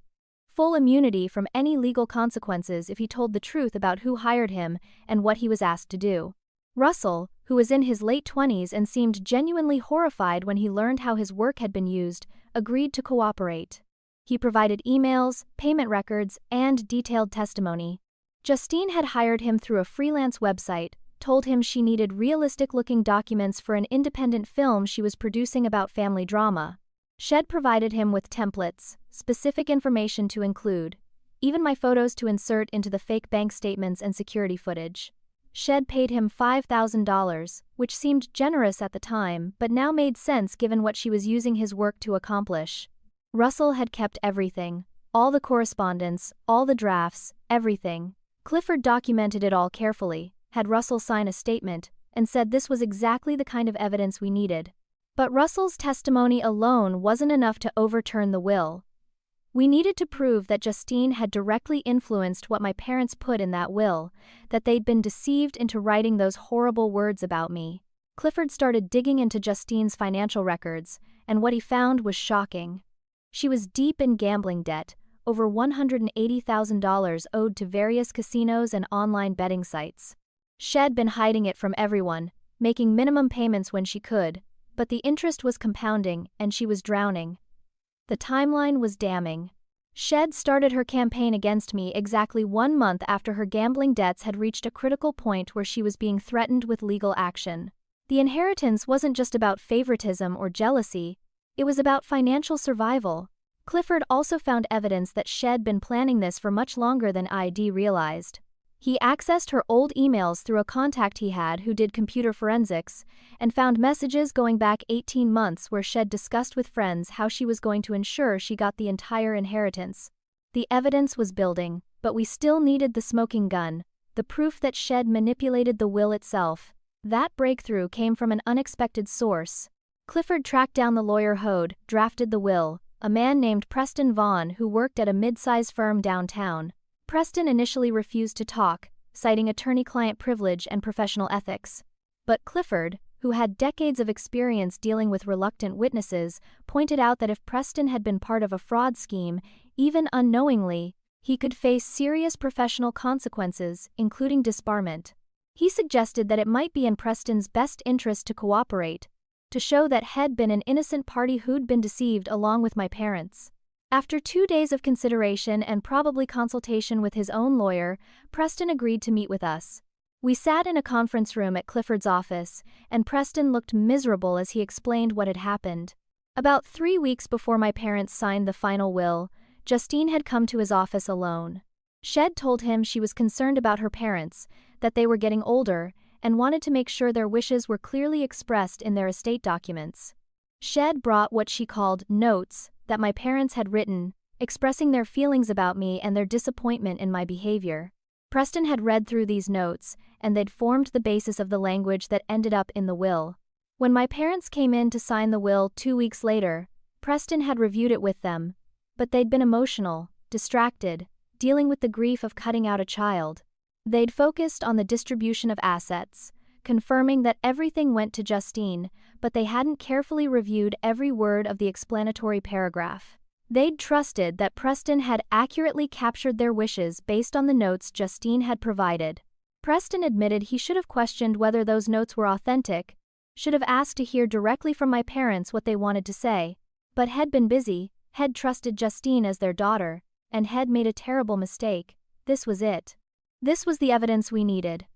full immunity from any legal consequences if he told the truth about who hired him and what he was asked to do. Russell, who was in his late 20s and seemed genuinely horrified when he learned how his work had been used, agreed to cooperate. He provided emails, payment records, and detailed testimony. Justine had hired him through a freelance website, told him she needed realistic-looking documents for an independent film she was producing about family drama. She'd provided him with templates, specific information to include, even my photos to insert into the fake bank statements and security footage. She'd paid him $5,000, which seemed generous at the time, but now made sense given what she was using his work to accomplish. Russell had kept everything, all the correspondence, all the drafts, everything. Clifford documented it all carefully, had Russell sign a statement, and said this was exactly the kind of evidence we needed. But Russell's testimony alone wasn't enough to overturn the will. We needed to prove that Justine had directly influenced what my parents put in that will, that they'd been deceived into writing those horrible words about me. Clifford started digging into Justine's financial records, and what he found was shocking. She was deep in gambling debt, over $180,000 owed to various casinos and online betting sites. She'd been hiding it from everyone, making minimum payments when she could, but the interest was compounding and she was drowning. The timeline was damning. Shed started her campaign against me exactly 1 month after her gambling debts had reached a critical point where she was being threatened with legal action. The inheritance wasn't just about favoritism or jealousy, it was about financial survival. Clifford also found evidence that Shed been planning this for much longer than ID realized. He accessed her old emails through a contact he had who did computer forensics, and found messages going back 18 months where Shed discussed with friends how she was going to ensure she got the entire inheritance. The evidence was building, but we still needed the smoking gun, the proof that Shed manipulated the will itself. That breakthrough came from an unexpected source. Clifford tracked down the lawyer who'd drafted the will, a man named Preston Vaughn who worked at a mid-size firm downtown. Preston initially refused to talk, citing attorney-client privilege and professional ethics. But Clifford, who had decades of experience dealing with reluctant witnesses, pointed out that if Preston had been part of a fraud scheme, even unknowingly, he could face serious professional consequences, including disbarment. He suggested that it might be in Preston's best interest to cooperate, to show that had been an innocent party who'd been deceived along with my parents. After 2 days of consideration and probably consultation with his own lawyer, Preston agreed to meet with us. We sat in a conference room at Clifford's office, and Preston looked miserable as he explained what had happened. About 3 weeks before my parents signed the final will, Justine had come to his office alone. Shed told him she was concerned about her parents, that they were getting older, and wanted to make sure their wishes were clearly expressed in their estate documents. Shed brought what she called notes that my parents had written, expressing their feelings about me and their disappointment in my behavior. Preston had read through these notes, and they'd formed the basis of the language that ended up in the will. When my parents came in to sign the will 2 weeks later, Preston had reviewed it with them, but they'd been emotional, distracted, dealing with the grief of cutting out a child. They'd focused on the distribution of assets, confirming that everything went to Justine, but they hadn't carefully reviewed every word of the explanatory paragraph. They'd trusted that Preston had accurately captured their wishes based on the notes Justine had provided. Preston admitted he should have questioned whether those notes were authentic, should have asked to hear directly from my parents what they wanted to say, but had been busy, had trusted Justine as their daughter, and had made a terrible mistake. This was it. This was the evidence we needed.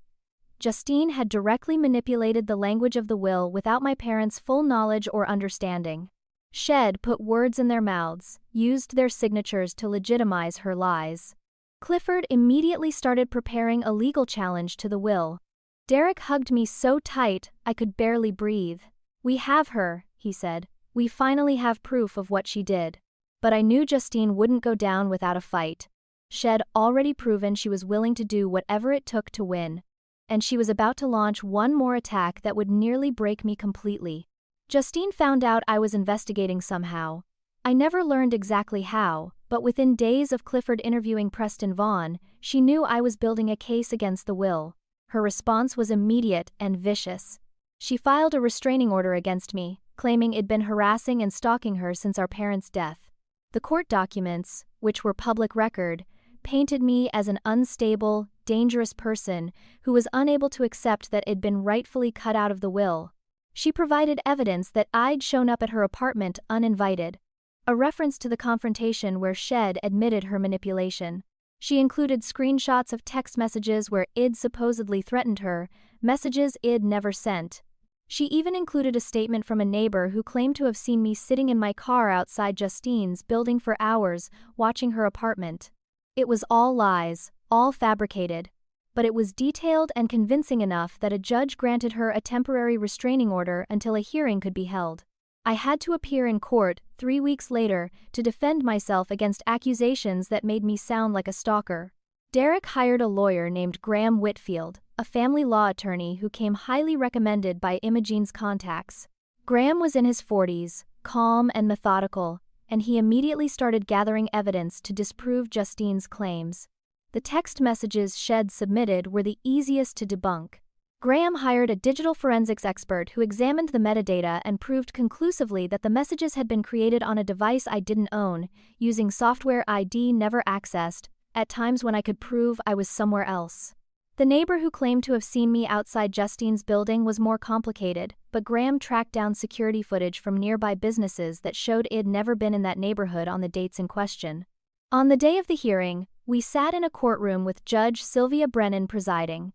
Justine had directly manipulated the language of the will without my parents' full knowledge or understanding. Shed put words in their mouths, used their signatures to legitimize her lies. Clifford immediately started preparing a legal challenge to the will. Derek hugged me so tight I could barely breathe. "We have her," he said. "We finally have proof of what she did." But I knew Justine wouldn't go down without a fight. Shed already proven she was willing to do whatever it took to win. And she was about to launch one more attack that would nearly break me completely. Justine found out I was investigating somehow. I never learned exactly how, but within days of Clifford interviewing Preston Vaughn, she knew I was building a case against the will. Her response was immediate and vicious. She filed a restraining order against me, claiming it'd been harassing and stalking her since our parents' death. The court documents, which were public record, painted me as an unstable, dangerous person who was unable to accept that it'd been rightfully cut out of the will. She provided evidence that I'd shown up at her apartment uninvited, a reference to the confrontation where Shed admitted her manipulation. She included screenshots of text messages where Id supposedly threatened her, messages Id never sent. She even included a statement from a neighbor who claimed to have seen me sitting in my car outside Justine's building for hours, watching her apartment. It was all lies, all fabricated. But it was detailed and convincing enough that a judge granted her a temporary restraining order until a hearing could be held. I had to appear in court 3 weeks later to defend myself against accusations that made me sound like a stalker. Derek hired a lawyer named Graham Whitfield, a family law attorney who came highly recommended by Imogene's contacts. Graham was in his 40s, calm and methodical, and he immediately started gathering evidence to disprove Justine's claims. The text messages Shed submitted were the easiest to debunk. Graham hired a digital forensics expert who examined the metadata and proved conclusively that the messages had been created on a device I didn't own, using software ID never accessed, at times when I could prove I was somewhere else. The neighbor who claimed to have seen me outside Justine's building was more complicated, but Graham tracked down security footage from nearby businesses that showed I'd never been in that neighborhood on the dates in question. On the day of the hearing, we sat in a courtroom with Judge Sylvia Brennan presiding.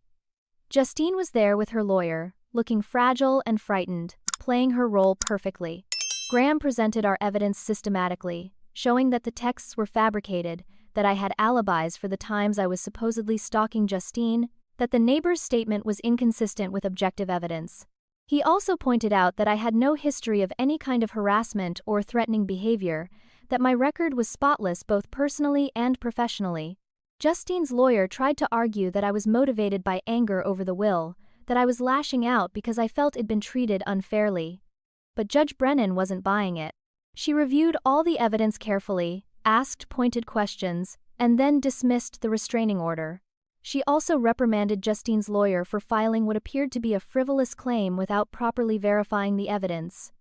Justine was there with her lawyer, looking fragile and frightened, playing her role perfectly. Graham presented our evidence systematically, showing that the texts were fabricated, that I had alibis for the times I was supposedly stalking Justine, that the neighbor's statement was inconsistent with objective evidence. He also pointed out that I had no history of any kind of harassment or threatening behavior, that my record was spotless both personally and professionally. Justine's lawyer tried to argue that I was motivated by anger over the will, that I was lashing out because I felt it'd been treated unfairly. But Judge Brennan wasn't buying it. She reviewed all the evidence carefully, asked pointed questions, and then dismissed the restraining order. She also reprimanded Justine's lawyer for filing what appeared to be a frivolous claim without properly verifying the evidence.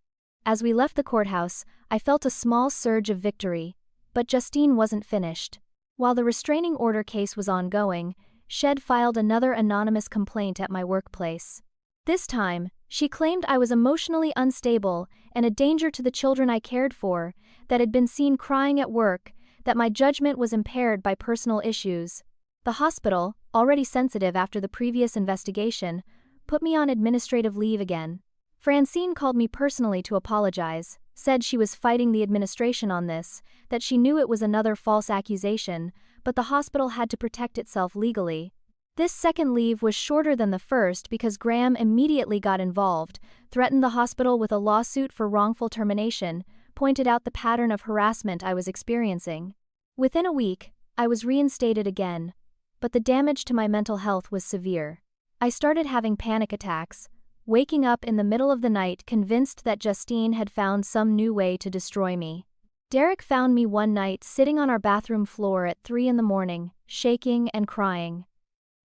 As we left the courthouse, I felt a small surge of victory, but Justine wasn't finished. While the restraining order case was ongoing, Shed filed another anonymous complaint at my workplace. This time, she claimed I was emotionally unstable and a danger to the children I cared for, that had been seen crying at work, that my judgment was impaired by personal issues. The hospital, already sensitive after the previous investigation, put me on administrative leave again. Francine called me personally to apologize, said she was fighting the administration on this, that she knew it was another false accusation, but the hospital had to protect itself legally. This second leave was shorter than the first because Graham immediately got involved, threatened the hospital with a lawsuit for wrongful termination, pointed out the pattern of harassment I was experiencing. Within a week, I was reinstated again, but the damage to my mental health was severe. I started having panic attacks, waking up in the middle of the night convinced that Justine had found some new way to destroy me. Derek found me one night sitting on our bathroom floor at 3 a.m, shaking and crying.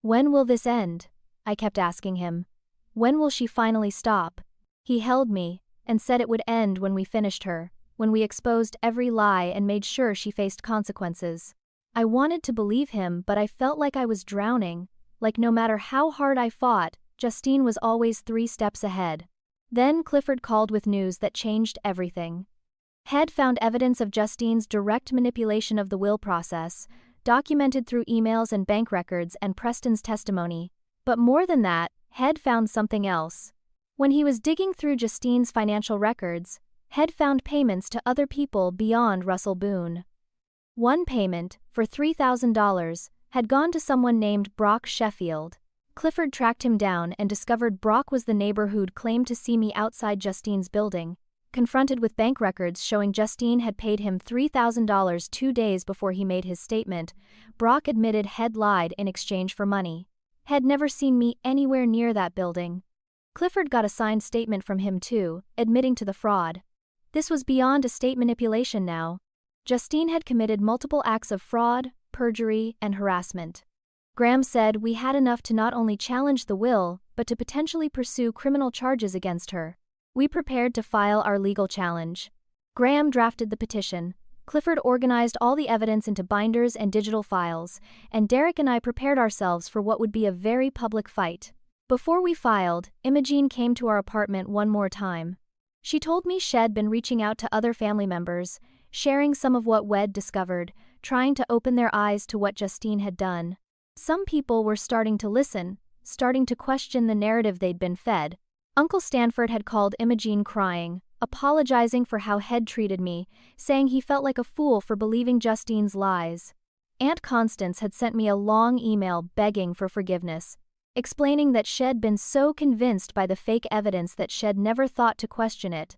"When will this end?" I kept asking him. "When will she finally stop?" He held me and said it would end when we finished her, when we exposed every lie and made sure she faced consequences. I wanted to believe him, but I felt like I was drowning, like no matter how hard I fought, Justine was always 3 steps ahead. Then Clifford called with news that changed everything. Head found evidence of Justine's direct manipulation of the will process, documented through emails and bank records and Preston's testimony. But more than that, Head found something else. When he was digging through Justine's financial records, Head found payments to other people beyond Russell Boone. One payment, for $3,000, had gone to someone named Brock Sheffield. Clifford tracked him down and discovered Brock was the neighbor who'd claimed to see me outside Justine's building. Confronted with bank records showing Justine had paid him $3,000 2 days before he made his statement, Brock admitted Head lied in exchange for money. Head never seen me anywhere near that building. Clifford got a signed statement from him too, admitting to the fraud. This was beyond a state manipulation now. Justine had committed multiple acts of fraud, perjury, and harassment. Graham said we had enough to not only challenge the will, but to potentially pursue criminal charges against her. We prepared to file our legal challenge. Graham drafted the petition. Clifford organized all the evidence into binders and digital files, and Derek and I prepared ourselves for what would be a very public fight. Before we filed, Imogene came to our apartment one more time. She told me Shed been reaching out to other family members, sharing some of what Wed discovered, trying to open their eyes to what Justine had done. Some people were starting to listen, starting to question the narrative they'd been fed. Uncle Stanford had called Imogene crying, apologizing for how Head treated me, saying he felt like a fool for believing Justine's lies. Aunt Constance had sent me a long email begging for forgiveness, explaining that Shed been so convinced by the fake evidence that Shed never thought to question it.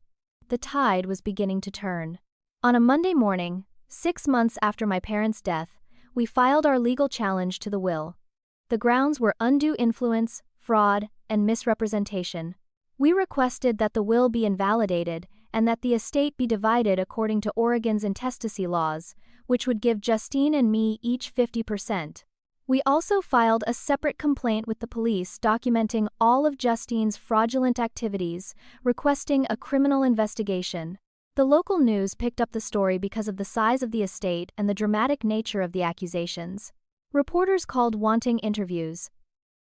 The tide was beginning to turn. On a Monday morning, 6 months after my parents' death, we filed our legal challenge to the will. The grounds were undue influence, fraud, and misrepresentation. We requested that the will be invalidated and that the estate be divided according to Oregon's intestacy laws, which would give Justine and me each 50%. We also filed a separate complaint with the police documenting all of Justine's fraudulent activities, requesting a criminal investigation. The local news picked up the story because of the size of the estate and the dramatic nature of the accusations. Reporters called wanting interviews.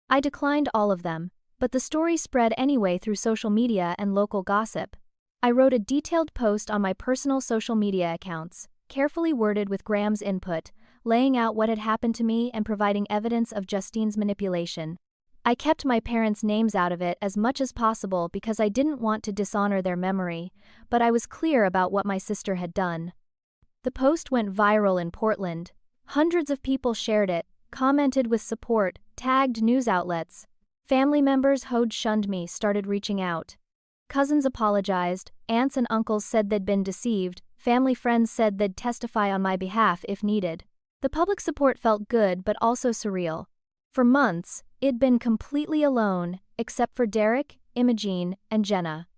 I declined all of them, but the story spread anyway through social media and local gossip. I wrote a detailed post on my personal social media accounts. carefully worded with Graham's input, laying out what had happened to me and providing evidence of Justine's manipulation. I kept my parents' names out of it as much as possible because I didn't want to dishonor their memory, but I was clear about what my sister had done. The post went viral in Portland. Hundreds of people shared it, commented with support, tagged news outlets. Family members who'd shunned me started reaching out. Cousins apologized, aunts and uncles said they'd been deceived, family friends said they'd testify on my behalf if needed. The public support felt good but also surreal. For months, I'd been completely alone, except for Derek, Imogene, and Jenna.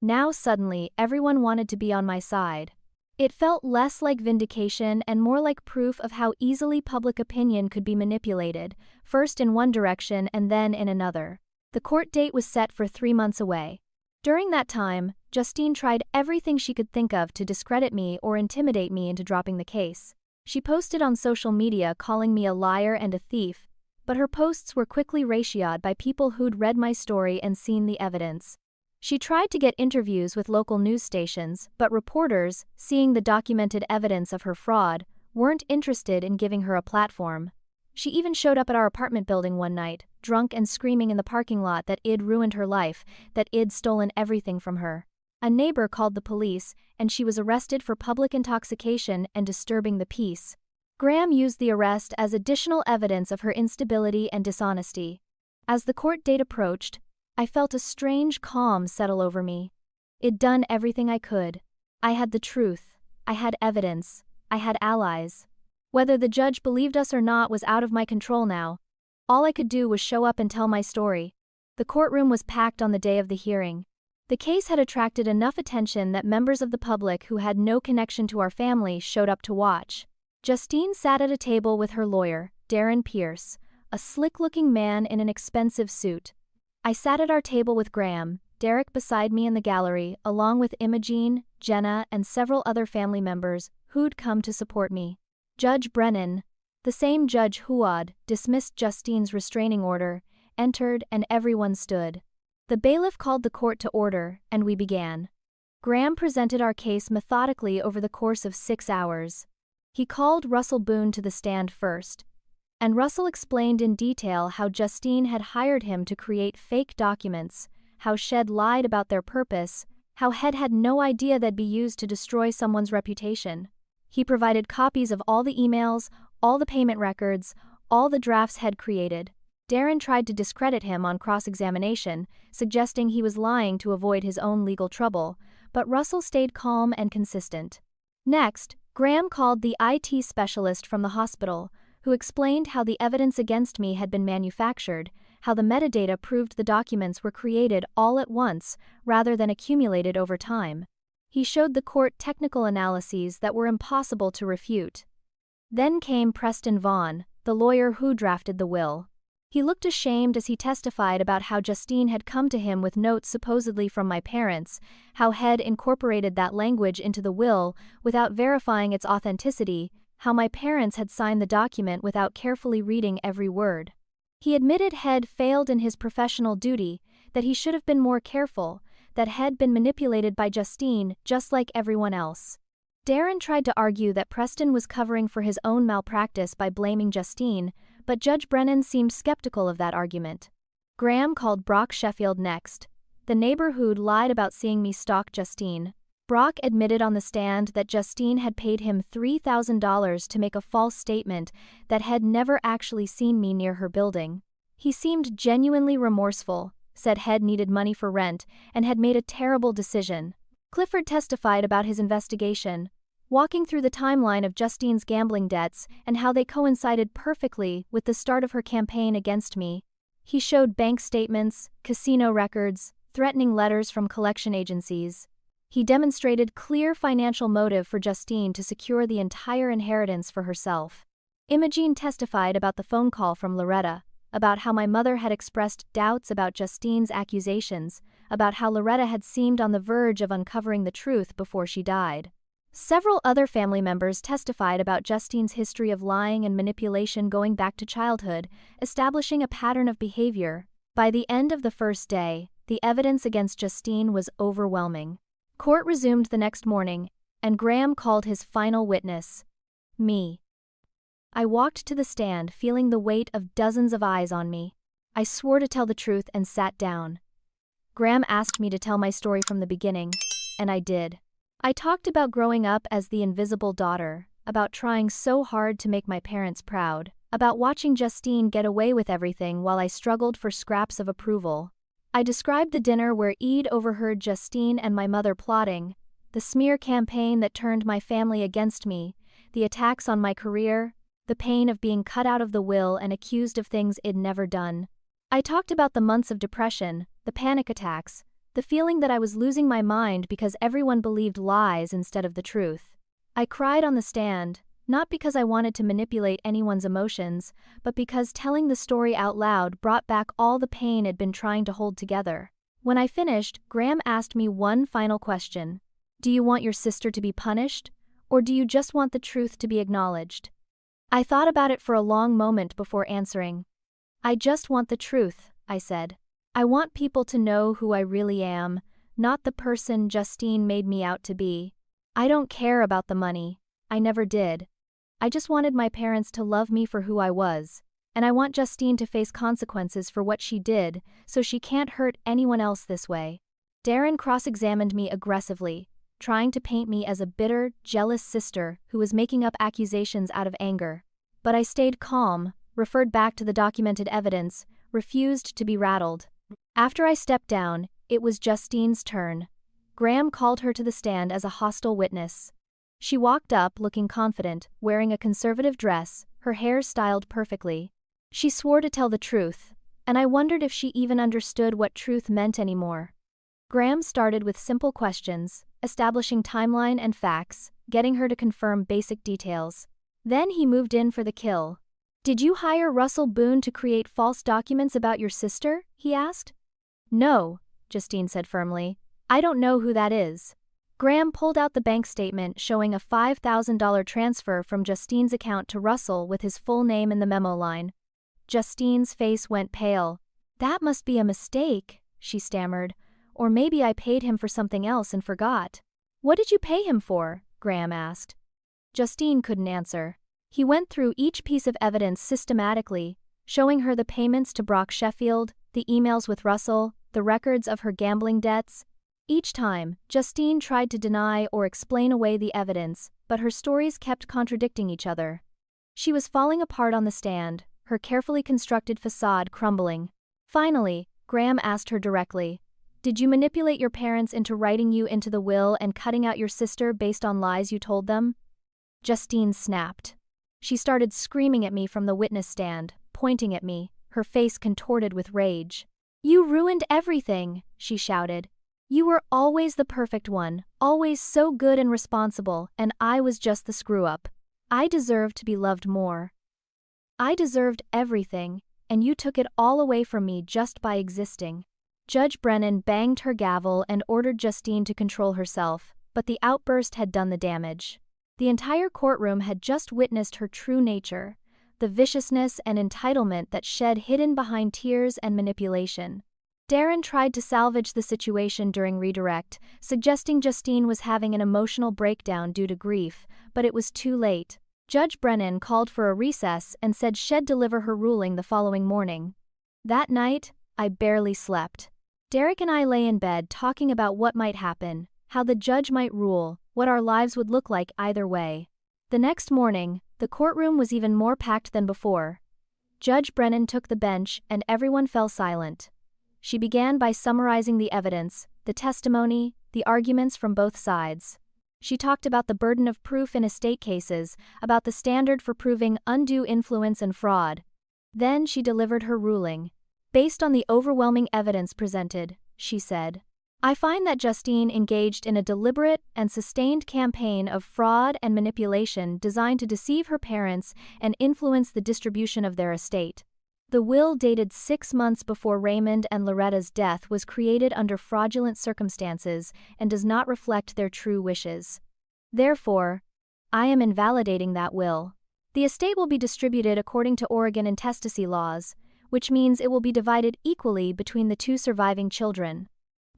Now suddenly, everyone wanted to be on my side. It felt less like vindication and more like proof of how easily public opinion could be manipulated, first in one direction and then in another. The court date was set for 3 months away. During that time, Justine tried everything she could think of to discredit me or intimidate me into dropping the case. She posted on social media calling me a liar and a thief, but her posts were quickly ratioed by people who'd read my story and seen the evidence. She tried to get interviews with local news stations, but reporters, seeing the documented evidence of her fraud, weren't interested in giving her a platform. She even showed up at our apartment building one night, drunk and screaming in the parking lot that I'd ruined her life, that I'd stolen everything from her. A neighbor called the police, and she was arrested for public intoxication and disturbing the peace. Graham used the arrest as additional evidence of her instability and dishonesty. As the court date approached, I felt a strange calm settle over me. I'd done everything I could. I had the truth. I had evidence. I had allies. Whether the judge believed us or not was out of my control now. All I could do was show up and tell my story. The courtroom was packed on the day of the hearing. The case had attracted enough attention that members of the public who had no connection to our family showed up to watch. Justine sat at a table with her lawyer, Darren Pierce, a slick-looking man in an expensive suit. I sat at our table with Graham, Derek beside me in the gallery, along with Imogene, Jenna, and several other family members who'd come to support me. Judge Brennan, the same judge who'd dismissed Justine's restraining order, entered and everyone stood. The bailiff called the court to order, and we began. Graham presented our case methodically over the course of 6 hours. He called Russell Boone to the stand first, and Russell explained in detail how Justine had hired him to create fake documents, how Shed lied about their purpose, how Head had no idea they'd be used to destroy someone's reputation. He provided copies of all the emails, all the payment records, all the drafts Head created. Darren tried to discredit him on cross-examination, suggesting he was lying to avoid his own legal trouble, but Russell stayed calm and consistent. Next, Graham called the IT specialist from the hospital, who explained how the evidence against me had been manufactured, how the metadata proved the documents were created all at once rather than accumulated over time. He showed the court technical analyses that were impossible to refute. Then came Preston Vaughn, the lawyer who drafted the will. He looked ashamed as he testified about how Justine had come to him with notes supposedly from my parents, how Head incorporated that language into the will without verifying its authenticity, how my parents had signed the document without carefully reading every word. He admitted Head failed in his professional duty, that he should have been more careful, that Head been manipulated by Justine just like everyone else. Darren tried to argue that Preston was covering for his own malpractice by blaming Justine, but Judge Brennan seemed skeptical of that argument. Graham called Brock Sheffield next, the neighbor who'd lied about seeing me stalk Justine. Brock admitted on the stand that Justine had paid him $3,000 to make a false statement that Head never actually seen me near her building. He seemed genuinely remorseful, said Head needed money for rent, and had made a terrible decision. Clifford testified about his investigation, walking through the timeline of Justine's gambling debts and how they coincided perfectly with the start of her campaign against me. He showed bank statements, casino records, threatening letters from collection agencies. He demonstrated clear financial motive for Justine to secure the entire inheritance for herself. Imogene testified about the phone call from Loretta, about how my mother had expressed doubts about Justine's accusations, about how Loretta had seemed on the verge of uncovering the truth before she died. Several other family members testified about Justine's history of lying and manipulation going back to childhood, establishing a pattern of behavior. By the end of the first day, the evidence against Justine was overwhelming. Court resumed the next morning, and Graham called his final witness. Me. I walked to the stand, feeling the weight of dozens of eyes on me. I swore to tell the truth and sat down. Graham asked me to tell my story from the beginning, and I did. I talked about growing up as the invisible daughter, about trying so hard to make my parents proud, about watching Justine get away with everything while I struggled for scraps of approval. I described the dinner where Eid overheard Justine and my mother plotting, the smear campaign that turned my family against me, the attacks on my career, the pain of being cut out of the will and accused of things I'd never done. I talked about the months of depression, the panic attacks, the feeling that I was losing my mind because everyone believed lies instead of the truth. I cried on the stand, not because I wanted to manipulate anyone's emotions, but because telling the story out loud brought back all the pain I'd been trying to hold together. When I finished, Graham asked me one final question. Do you want your sister to be punished, or do you just want the truth to be acknowledged? I thought about it for a long moment before answering. I just want the truth, I said. I want people to know who I really am, not the person Justine made me out to be. I don't care about the money. I never did. I just wanted my parents to love me for who I was, and I want Justine to face consequences for what she did, so she can't hurt anyone else this way. Darren cross-examined me aggressively, trying to paint me as a bitter, jealous sister who was making up accusations out of anger. But I stayed calm, referred back to the documented evidence, refused to be rattled. After I stepped down, it was Justine's turn. Graham called her to the stand as a hostile witness. She walked up looking confident, wearing a conservative dress, her hair styled perfectly. She swore to tell the truth, and I wondered if she even understood what truth meant anymore. Graham started with simple questions, establishing timeline and facts, getting her to confirm basic details. Then he moved in for the kill. Did you hire Russell Boone to create false documents about your sister? He asked. No, Justine said firmly. I don't know who that is. Graham pulled out the bank statement showing a $5,000 transfer from Justine's account to Russell with his full name in the memo line. Justine's face went pale. That must be a mistake, she stammered. Or maybe I paid him for something else and forgot. What did you pay him for? Graham asked. Justine couldn't answer. He went through each piece of evidence systematically, showing her the payments to Brock Sheffield, the emails with Russell, the records of her gambling debts. Each time, Justine tried to deny or explain away the evidence, but her stories kept contradicting each other. She was falling apart on the stand, her carefully constructed facade crumbling. Finally, Graham asked her directly, did you manipulate your parents into writing you into the will and cutting out your sister based on lies you told them? Justine snapped. She started screaming at me from the witness stand, pointing at me, her face contorted with rage. You ruined everything, she shouted. You were always the perfect one, always so good and responsible, and I was just the screw-up. I deserved to be loved more. I deserved everything, and you took it all away from me just by existing. Judge Brennan banged her gavel and ordered Justine to control herself, but the outburst had done the damage. The entire courtroom had just witnessed her true nature, the viciousness and entitlement that shed hidden behind tears and manipulation. Darren tried to salvage the situation during redirect, suggesting Justine was having an emotional breakdown due to grief, but it was too late. Judge Brennan called for a recess and said she'd deliver her ruling the following morning. That night, I barely slept. Derek and I lay in bed talking about what might happen, how the judge might rule, what our lives would look like either way. The next morning, the courtroom was even more packed than before. Judge Brennan took the bench and everyone fell silent. She began by summarizing the evidence, the testimony, the arguments from both sides. She talked about the burden of proof in estate cases, about the standard for proving undue influence and fraud. Then she delivered her ruling. Based on the overwhelming evidence presented, she said, I find that Justine engaged in a deliberate and sustained campaign of fraud and manipulation designed to deceive her parents and influence the distribution of their estate. The will dated 6 months before Raymond and Loretta's death was created under fraudulent circumstances and does not reflect their true wishes. Therefore, I am invalidating that will. The estate will be distributed according to Oregon intestacy laws, which means it will be divided equally between the 2 surviving children.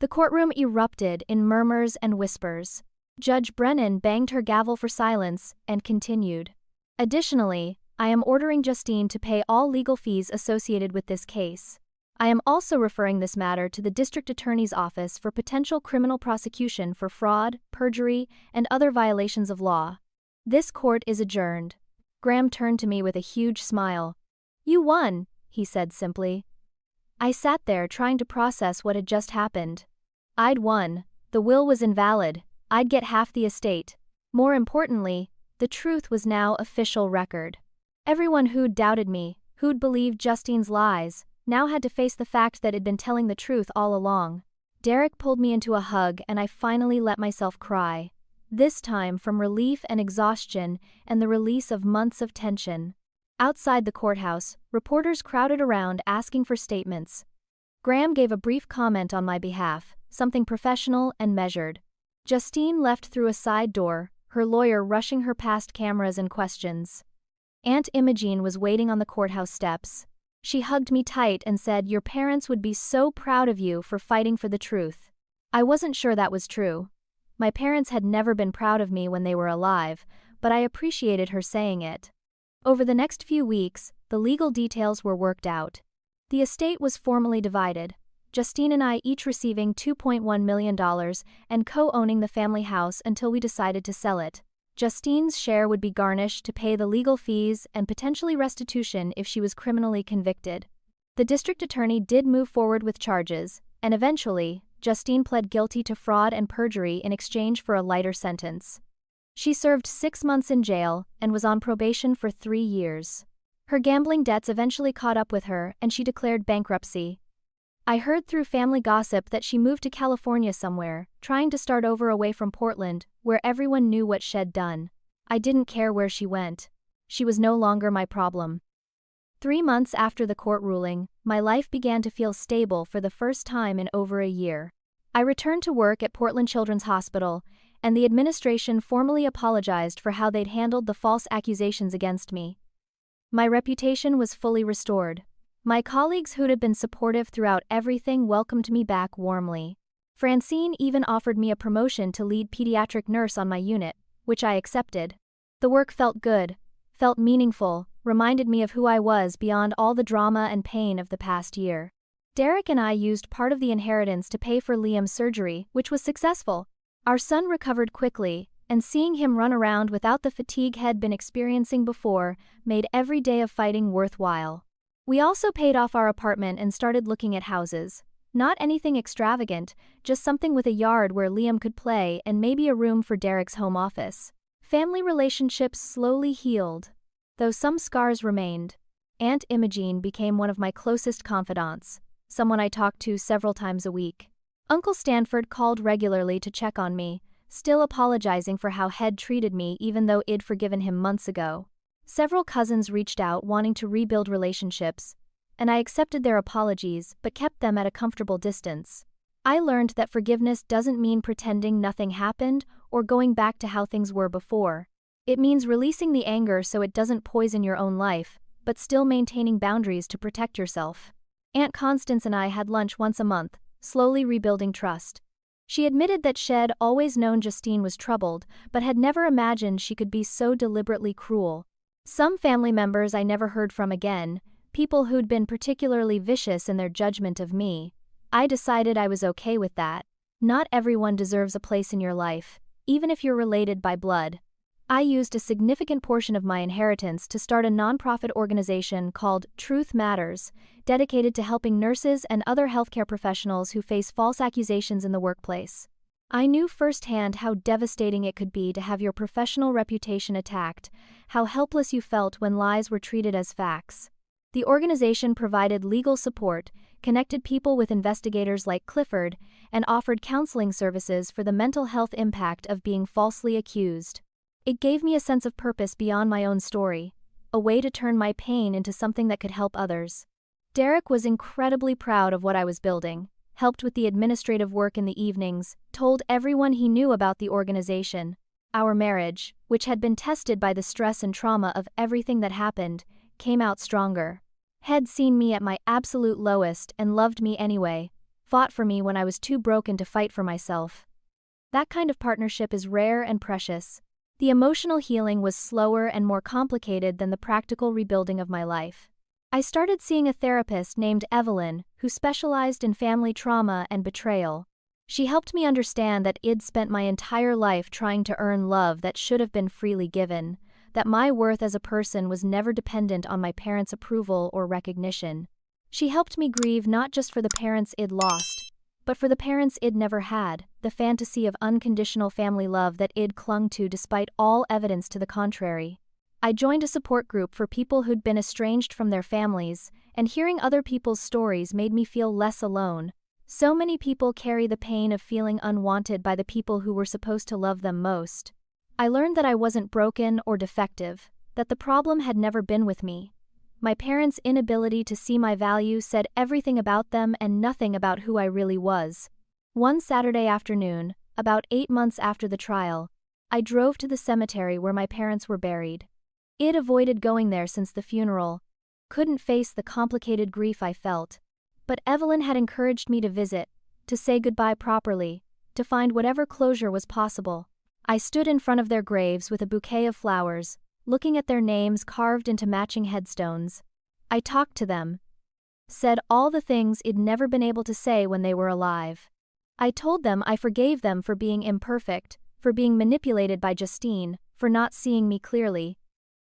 The courtroom erupted in murmurs and whispers. Judge Brennan banged her gavel for silence and continued. Additionally, I am ordering Justine to pay all legal fees associated with this case. I am also referring this matter to the District Attorney's Office for potential criminal prosecution for fraud, perjury, and other violations of law. This court is adjourned. Graham turned to me with a huge smile. You won, he said simply. I sat there trying to process what had just happened. I'd won. The will was invalid. I'd get half the estate. More importantly, the truth was now official record. Everyone who'd doubted me, who'd believed Justine's lies, now had to face the fact that I'd been telling the truth all along. Derek pulled me into a hug and I finally let myself cry. This time from relief and exhaustion and the release of months of tension. Outside the courthouse, reporters crowded around asking for statements. Graham gave a brief comment on my behalf, something professional and measured. Justine left through a side door, her lawyer rushing her past cameras and questions. Aunt Imogene was waiting on the courthouse steps. She hugged me tight and said, "Your parents would be so proud of you for fighting for the truth." I wasn't sure that was true. My parents had never been proud of me when they were alive, but I appreciated her saying it. Over the next few weeks, the legal details were worked out. The estate was formally divided, Justine and I each receiving $2.1 million and co-owning the family house until we decided to sell it. Justine's share would be garnished to pay the legal fees and potentially restitution if she was criminally convicted. The district attorney did move forward with charges, and eventually, Justine pled guilty to fraud and perjury in exchange for a lighter sentence. She served 6 months in jail and was on probation for 3 years. Her gambling debts eventually caught up with her and she declared bankruptcy. I heard through family gossip that she moved to California somewhere, trying to start over away from Portland, where everyone knew what she'd done. I didn't care where she went. She was no longer my problem. 3 months after the court ruling, my life began to feel stable for the first time in over a year. I returned to work at Portland Children's Hospital, and the administration formally apologized for how they'd handled the false accusations against me. My reputation was fully restored. My colleagues who'd been supportive throughout everything welcomed me back warmly. Francine even offered me a promotion to lead pediatric nurse on my unit, which I accepted. The work felt good, felt meaningful, reminded me of who I was beyond all the drama and pain of the past year. Derek and I used part of the inheritance to pay for Liam's surgery, which was successful. Our son recovered quickly, and seeing him run around without the fatigue he'd been experiencing before made every day of fighting worthwhile. We also paid off our apartment and started looking at houses. Not anything extravagant, just something with a yard where Liam could play and maybe a room for Derek's home office. Family relationships slowly healed, though some scars remained. Aunt Imogene became one of my closest confidants, someone I talked to several times a week. Uncle Stanford called regularly to check on me, still apologizing for how Head treated me even though I'd forgiven him months ago. Several cousins reached out wanting to rebuild relationships, and I accepted their apologies but kept them at a comfortable distance. I learned that forgiveness doesn't mean pretending nothing happened or going back to how things were before. It means releasing the anger so it doesn't poison your own life, but still maintaining boundaries to protect yourself. Aunt Constance and I had lunch once a month, slowly rebuilding trust. She admitted that she'd always known Justine was troubled, but had never imagined she could be so deliberately cruel. Some family members I never heard from again, people who'd been particularly vicious in their judgment of me. I decided I was okay with that. Not everyone deserves a place in your life, even if you're related by blood. I used a significant portion of my inheritance to start a nonprofit organization called Truth Matters, dedicated to helping nurses and other healthcare professionals who face false accusations in the workplace. I knew firsthand how devastating it could be to have your professional reputation attacked, how helpless you felt when lies were treated as facts. The organization provided legal support, connected people with investigators like Clifford, and offered counseling services for the mental health impact of being falsely accused. It gave me a sense of purpose beyond my own story, a way to turn my pain into something that could help others. Derek was incredibly proud of what I was building, helped with the administrative work in the evenings, told everyone he knew about the organization. Our marriage, which had been tested by the stress and trauma of everything that happened, came out stronger. Had seen me at my absolute lowest and loved me anyway, fought for me when I was too broken to fight for myself. That kind of partnership is rare and precious. The emotional healing was slower and more complicated than the practical rebuilding of my life. I started seeing a therapist named Evelyn, who specialized in family trauma and betrayal. She helped me understand that I'd spent my entire life trying to earn love that should have been freely given, that my worth as a person was never dependent on my parents' approval or recognition. She helped me grieve not just for the parents I'd lost, but for the parents I'd never had, the fantasy of unconditional family love that I'd clung to despite all evidence to the contrary. I joined a support group for people who'd been estranged from their families, and hearing other people's stories made me feel less alone. So many people carry the pain of feeling unwanted by the people who were supposed to love them most. I learned that I wasn't broken or defective, that the problem had never been with me. My parents' inability to see my value said everything about them and nothing about who I really was. One Saturday afternoon, about 8 months after the trial, I drove to the cemetery where my parents were buried. I'd avoided going there since the funeral, couldn't face the complicated grief I felt. But Evelyn had encouraged me to visit, to say goodbye properly, to find whatever closure was possible. I stood in front of their graves with a bouquet of flowers, looking at their names carved into matching headstones. I talked to them, said all the things I'd never been able to say when they were alive. I told them I forgave them for being imperfect, for being manipulated by Justine, for not seeing me clearly.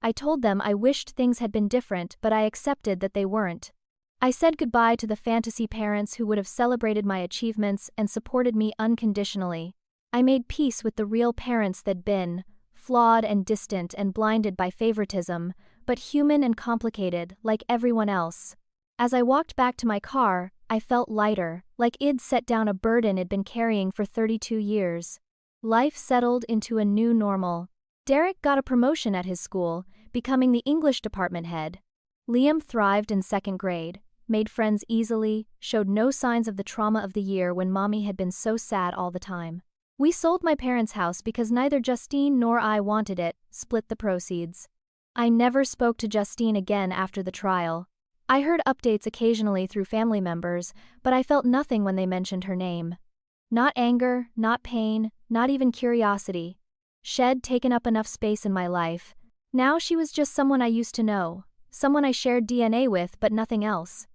I told them I wished things had been different, but I accepted that they weren't. I said goodbye to the fantasy parents who would have celebrated my achievements and supported me unconditionally. I made peace with the real parents that'd been flawed and distant and blinded by favoritism, but human and complicated, like everyone else. As I walked back to my car, I felt lighter, like I'd set down a burden I'd been carrying for 32 years. Life settled into a new normal. Derek got a promotion at his school, becoming the English department head. Liam thrived in 2nd grade, made friends easily, showed no signs of the trauma of the year when mommy had been so sad all the time. We sold my parents' house because neither Justine nor I wanted it, split the proceeds. I never spoke to Justine again after the trial. I heard updates occasionally through family members, but I felt nothing when they mentioned her name. Not anger, not pain, not even curiosity. She'd taken up enough space in my life. Now she was just someone I used to know, someone I shared DNA with but nothing else.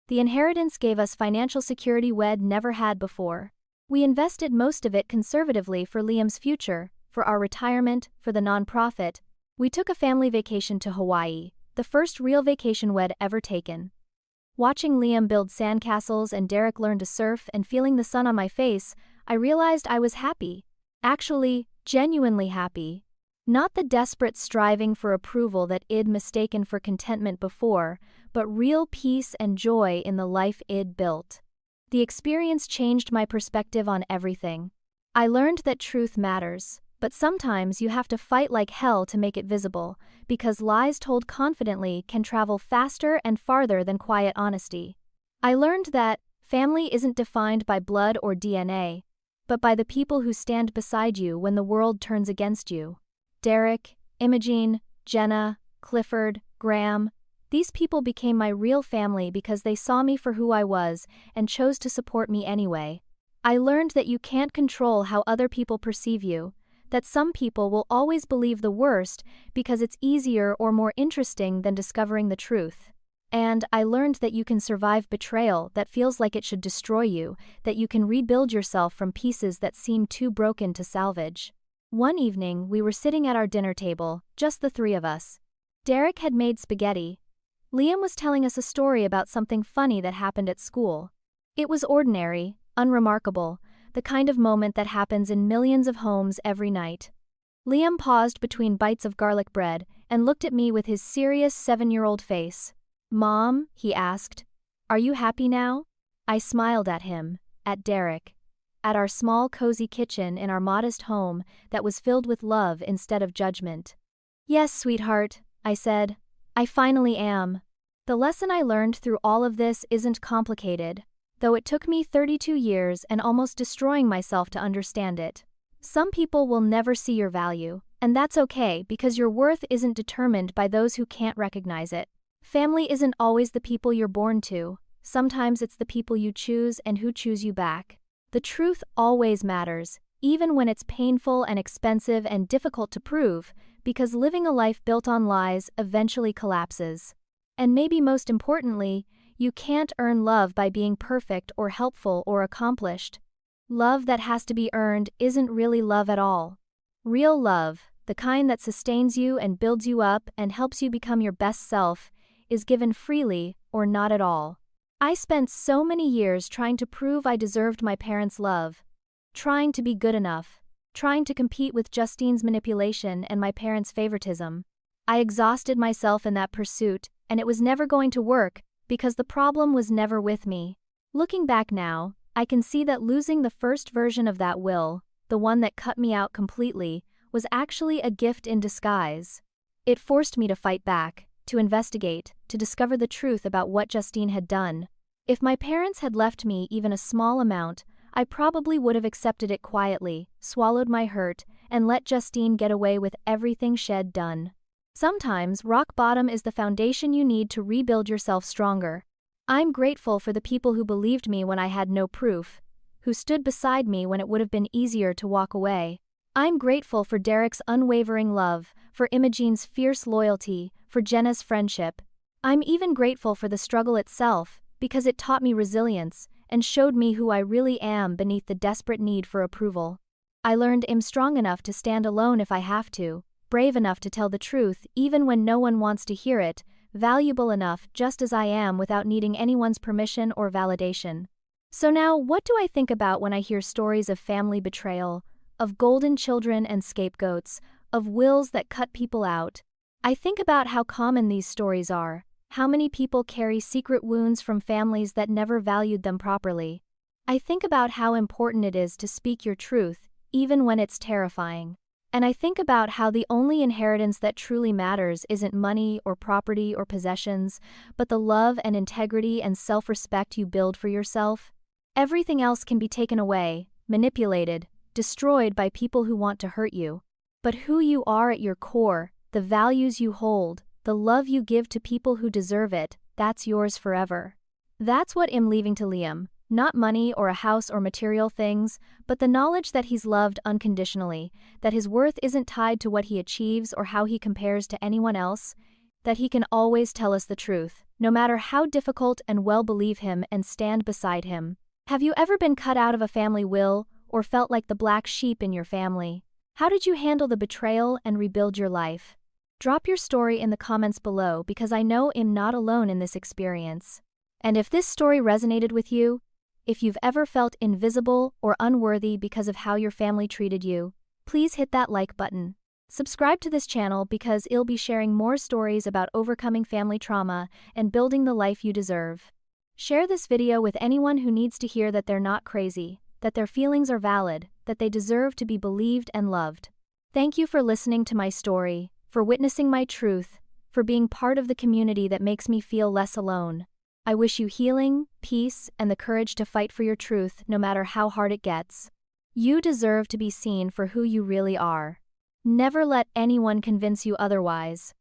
The inheritance gave us financial security we'd never had before. We invested most of it conservatively for Liam's future, for our retirement, for the nonprofit. We took a family vacation to Hawaii, the first real vacation we'd ever taken. Watching Liam build sandcastles and Derek learn to surf and feeling the sun on my face, I realized I was happy. Actually, genuinely happy. Not the desperate striving for approval that I'd mistaken for contentment before, but real peace and joy in the life I'd built. The experience changed my perspective on everything. I learned that truth matters, but sometimes you have to fight like hell to make it visible, because lies told confidently can travel faster and farther than quiet honesty. I learned that family isn't defined by blood or DNA, but by the people who stand beside you when the world turns against you. Derek, Imogene, Jenna, Clifford, Graham. These people became my real family because they saw me for who I was and chose to support me anyway. I learned that you can't control how other people perceive you, that some people will always believe the worst because it's easier or more interesting than discovering the truth. And I learned that you can survive betrayal that feels like it should destroy you, that you can rebuild yourself from pieces that seem too broken to salvage. One evening, we were sitting at our dinner table, just the three of us. Derek had made spaghetti. Liam was telling us a story about something funny that happened at school. It was ordinary, unremarkable, the kind of moment that happens in millions of homes every night. Liam paused between bites of garlic bread and looked at me with his serious 7-year-old face. "Mom," he asked, "are you happy now?" I smiled at him, at Derek, at our small cozy kitchen in our modest home that was filled with love instead of judgment. "Yes, sweetheart," I said. "I finally am." The lesson I learned through all of this isn't complicated, though it took me 32 years and almost destroying myself to understand it. Some people will never see your value, and that's okay because your worth isn't determined by those who can't recognize it. Family isn't always the people you're born to, sometimes it's the people you choose and who choose you back. The truth always matters, even when it's painful and expensive and difficult to prove, because living a life built on lies eventually collapses. And maybe most importantly, you can't earn love by being perfect or helpful or accomplished. Love that has to be earned isn't really love at all. Real love, the kind that sustains you and builds you up and helps you become your best self, is given freely or not at all. I spent so many years trying to prove I deserved my parents' love, trying to be good enough, trying to compete with Justine's manipulation and my parents' favoritism. I exhausted myself in that pursuit, and it was never going to work because the problem was never with me. Looking back now, I can see that losing the first version of that will, the one that cut me out completely, was actually a gift in disguise. It forced me to fight back, to investigate, to discover the truth about what Justine had done. If my parents had left me even a small amount, I probably would have accepted it quietly, swallowed my hurt, and let Justine get away with everything she'd done. Sometimes rock bottom is the foundation you need to rebuild yourself stronger. I'm grateful for the people who believed me when I had no proof, who stood beside me when it would have been easier to walk away. I'm grateful for Derek's unwavering love, for Imogene's fierce loyalty, for Jenna's friendship. I'm even grateful for the struggle itself, because it taught me resilience and showed me who I really am beneath the desperate need for approval. I learned I'm strong enough to stand alone if I have to, brave enough to tell the truth even when no one wants to hear it, valuable enough just as I am without needing anyone's permission or validation. So now, what do I think about when I hear stories of family betrayal, of golden children and scapegoats, of wills that cut people out? I think about how common these stories are, how many people carry secret wounds from families that never valued them properly. I think about how important it is to speak your truth, even when it's terrifying. And I think about how the only inheritance that truly matters isn't money or property or possessions, but the love and integrity and self-respect you build for yourself. Everything else can be taken away, manipulated, destroyed by people who want to hurt you. But who you are at your core, the values you hold, the love you give to people who deserve it, that's yours forever. That's what I'm leaving to Liam, not money or a house or material things, but the knowledge that he's loved unconditionally, that his worth isn't tied to what he achieves or how he compares to anyone else, that he can always tell us the truth, no matter how difficult, and we'll believe him and stand beside him. Have you ever been cut out of a family will, or felt like the black sheep in your family? How did you handle the betrayal and rebuild your life? Drop your story in the comments below because I know I'm not alone in this experience. And if this story resonated with you, if you've ever felt invisible or unworthy because of how your family treated you, please hit that like button. Subscribe to this channel because I'll be sharing more stories about overcoming family trauma and building the life you deserve. Share this video with anyone who needs to hear that they're not crazy, that their feelings are valid, that they deserve to be believed and loved. Thank you for listening to my story, for witnessing my truth, for being part of the community that makes me feel less alone. I wish you healing, peace, and the courage to fight for your truth no matter how hard it gets. You deserve to be seen for who you really are. Never let anyone convince you otherwise.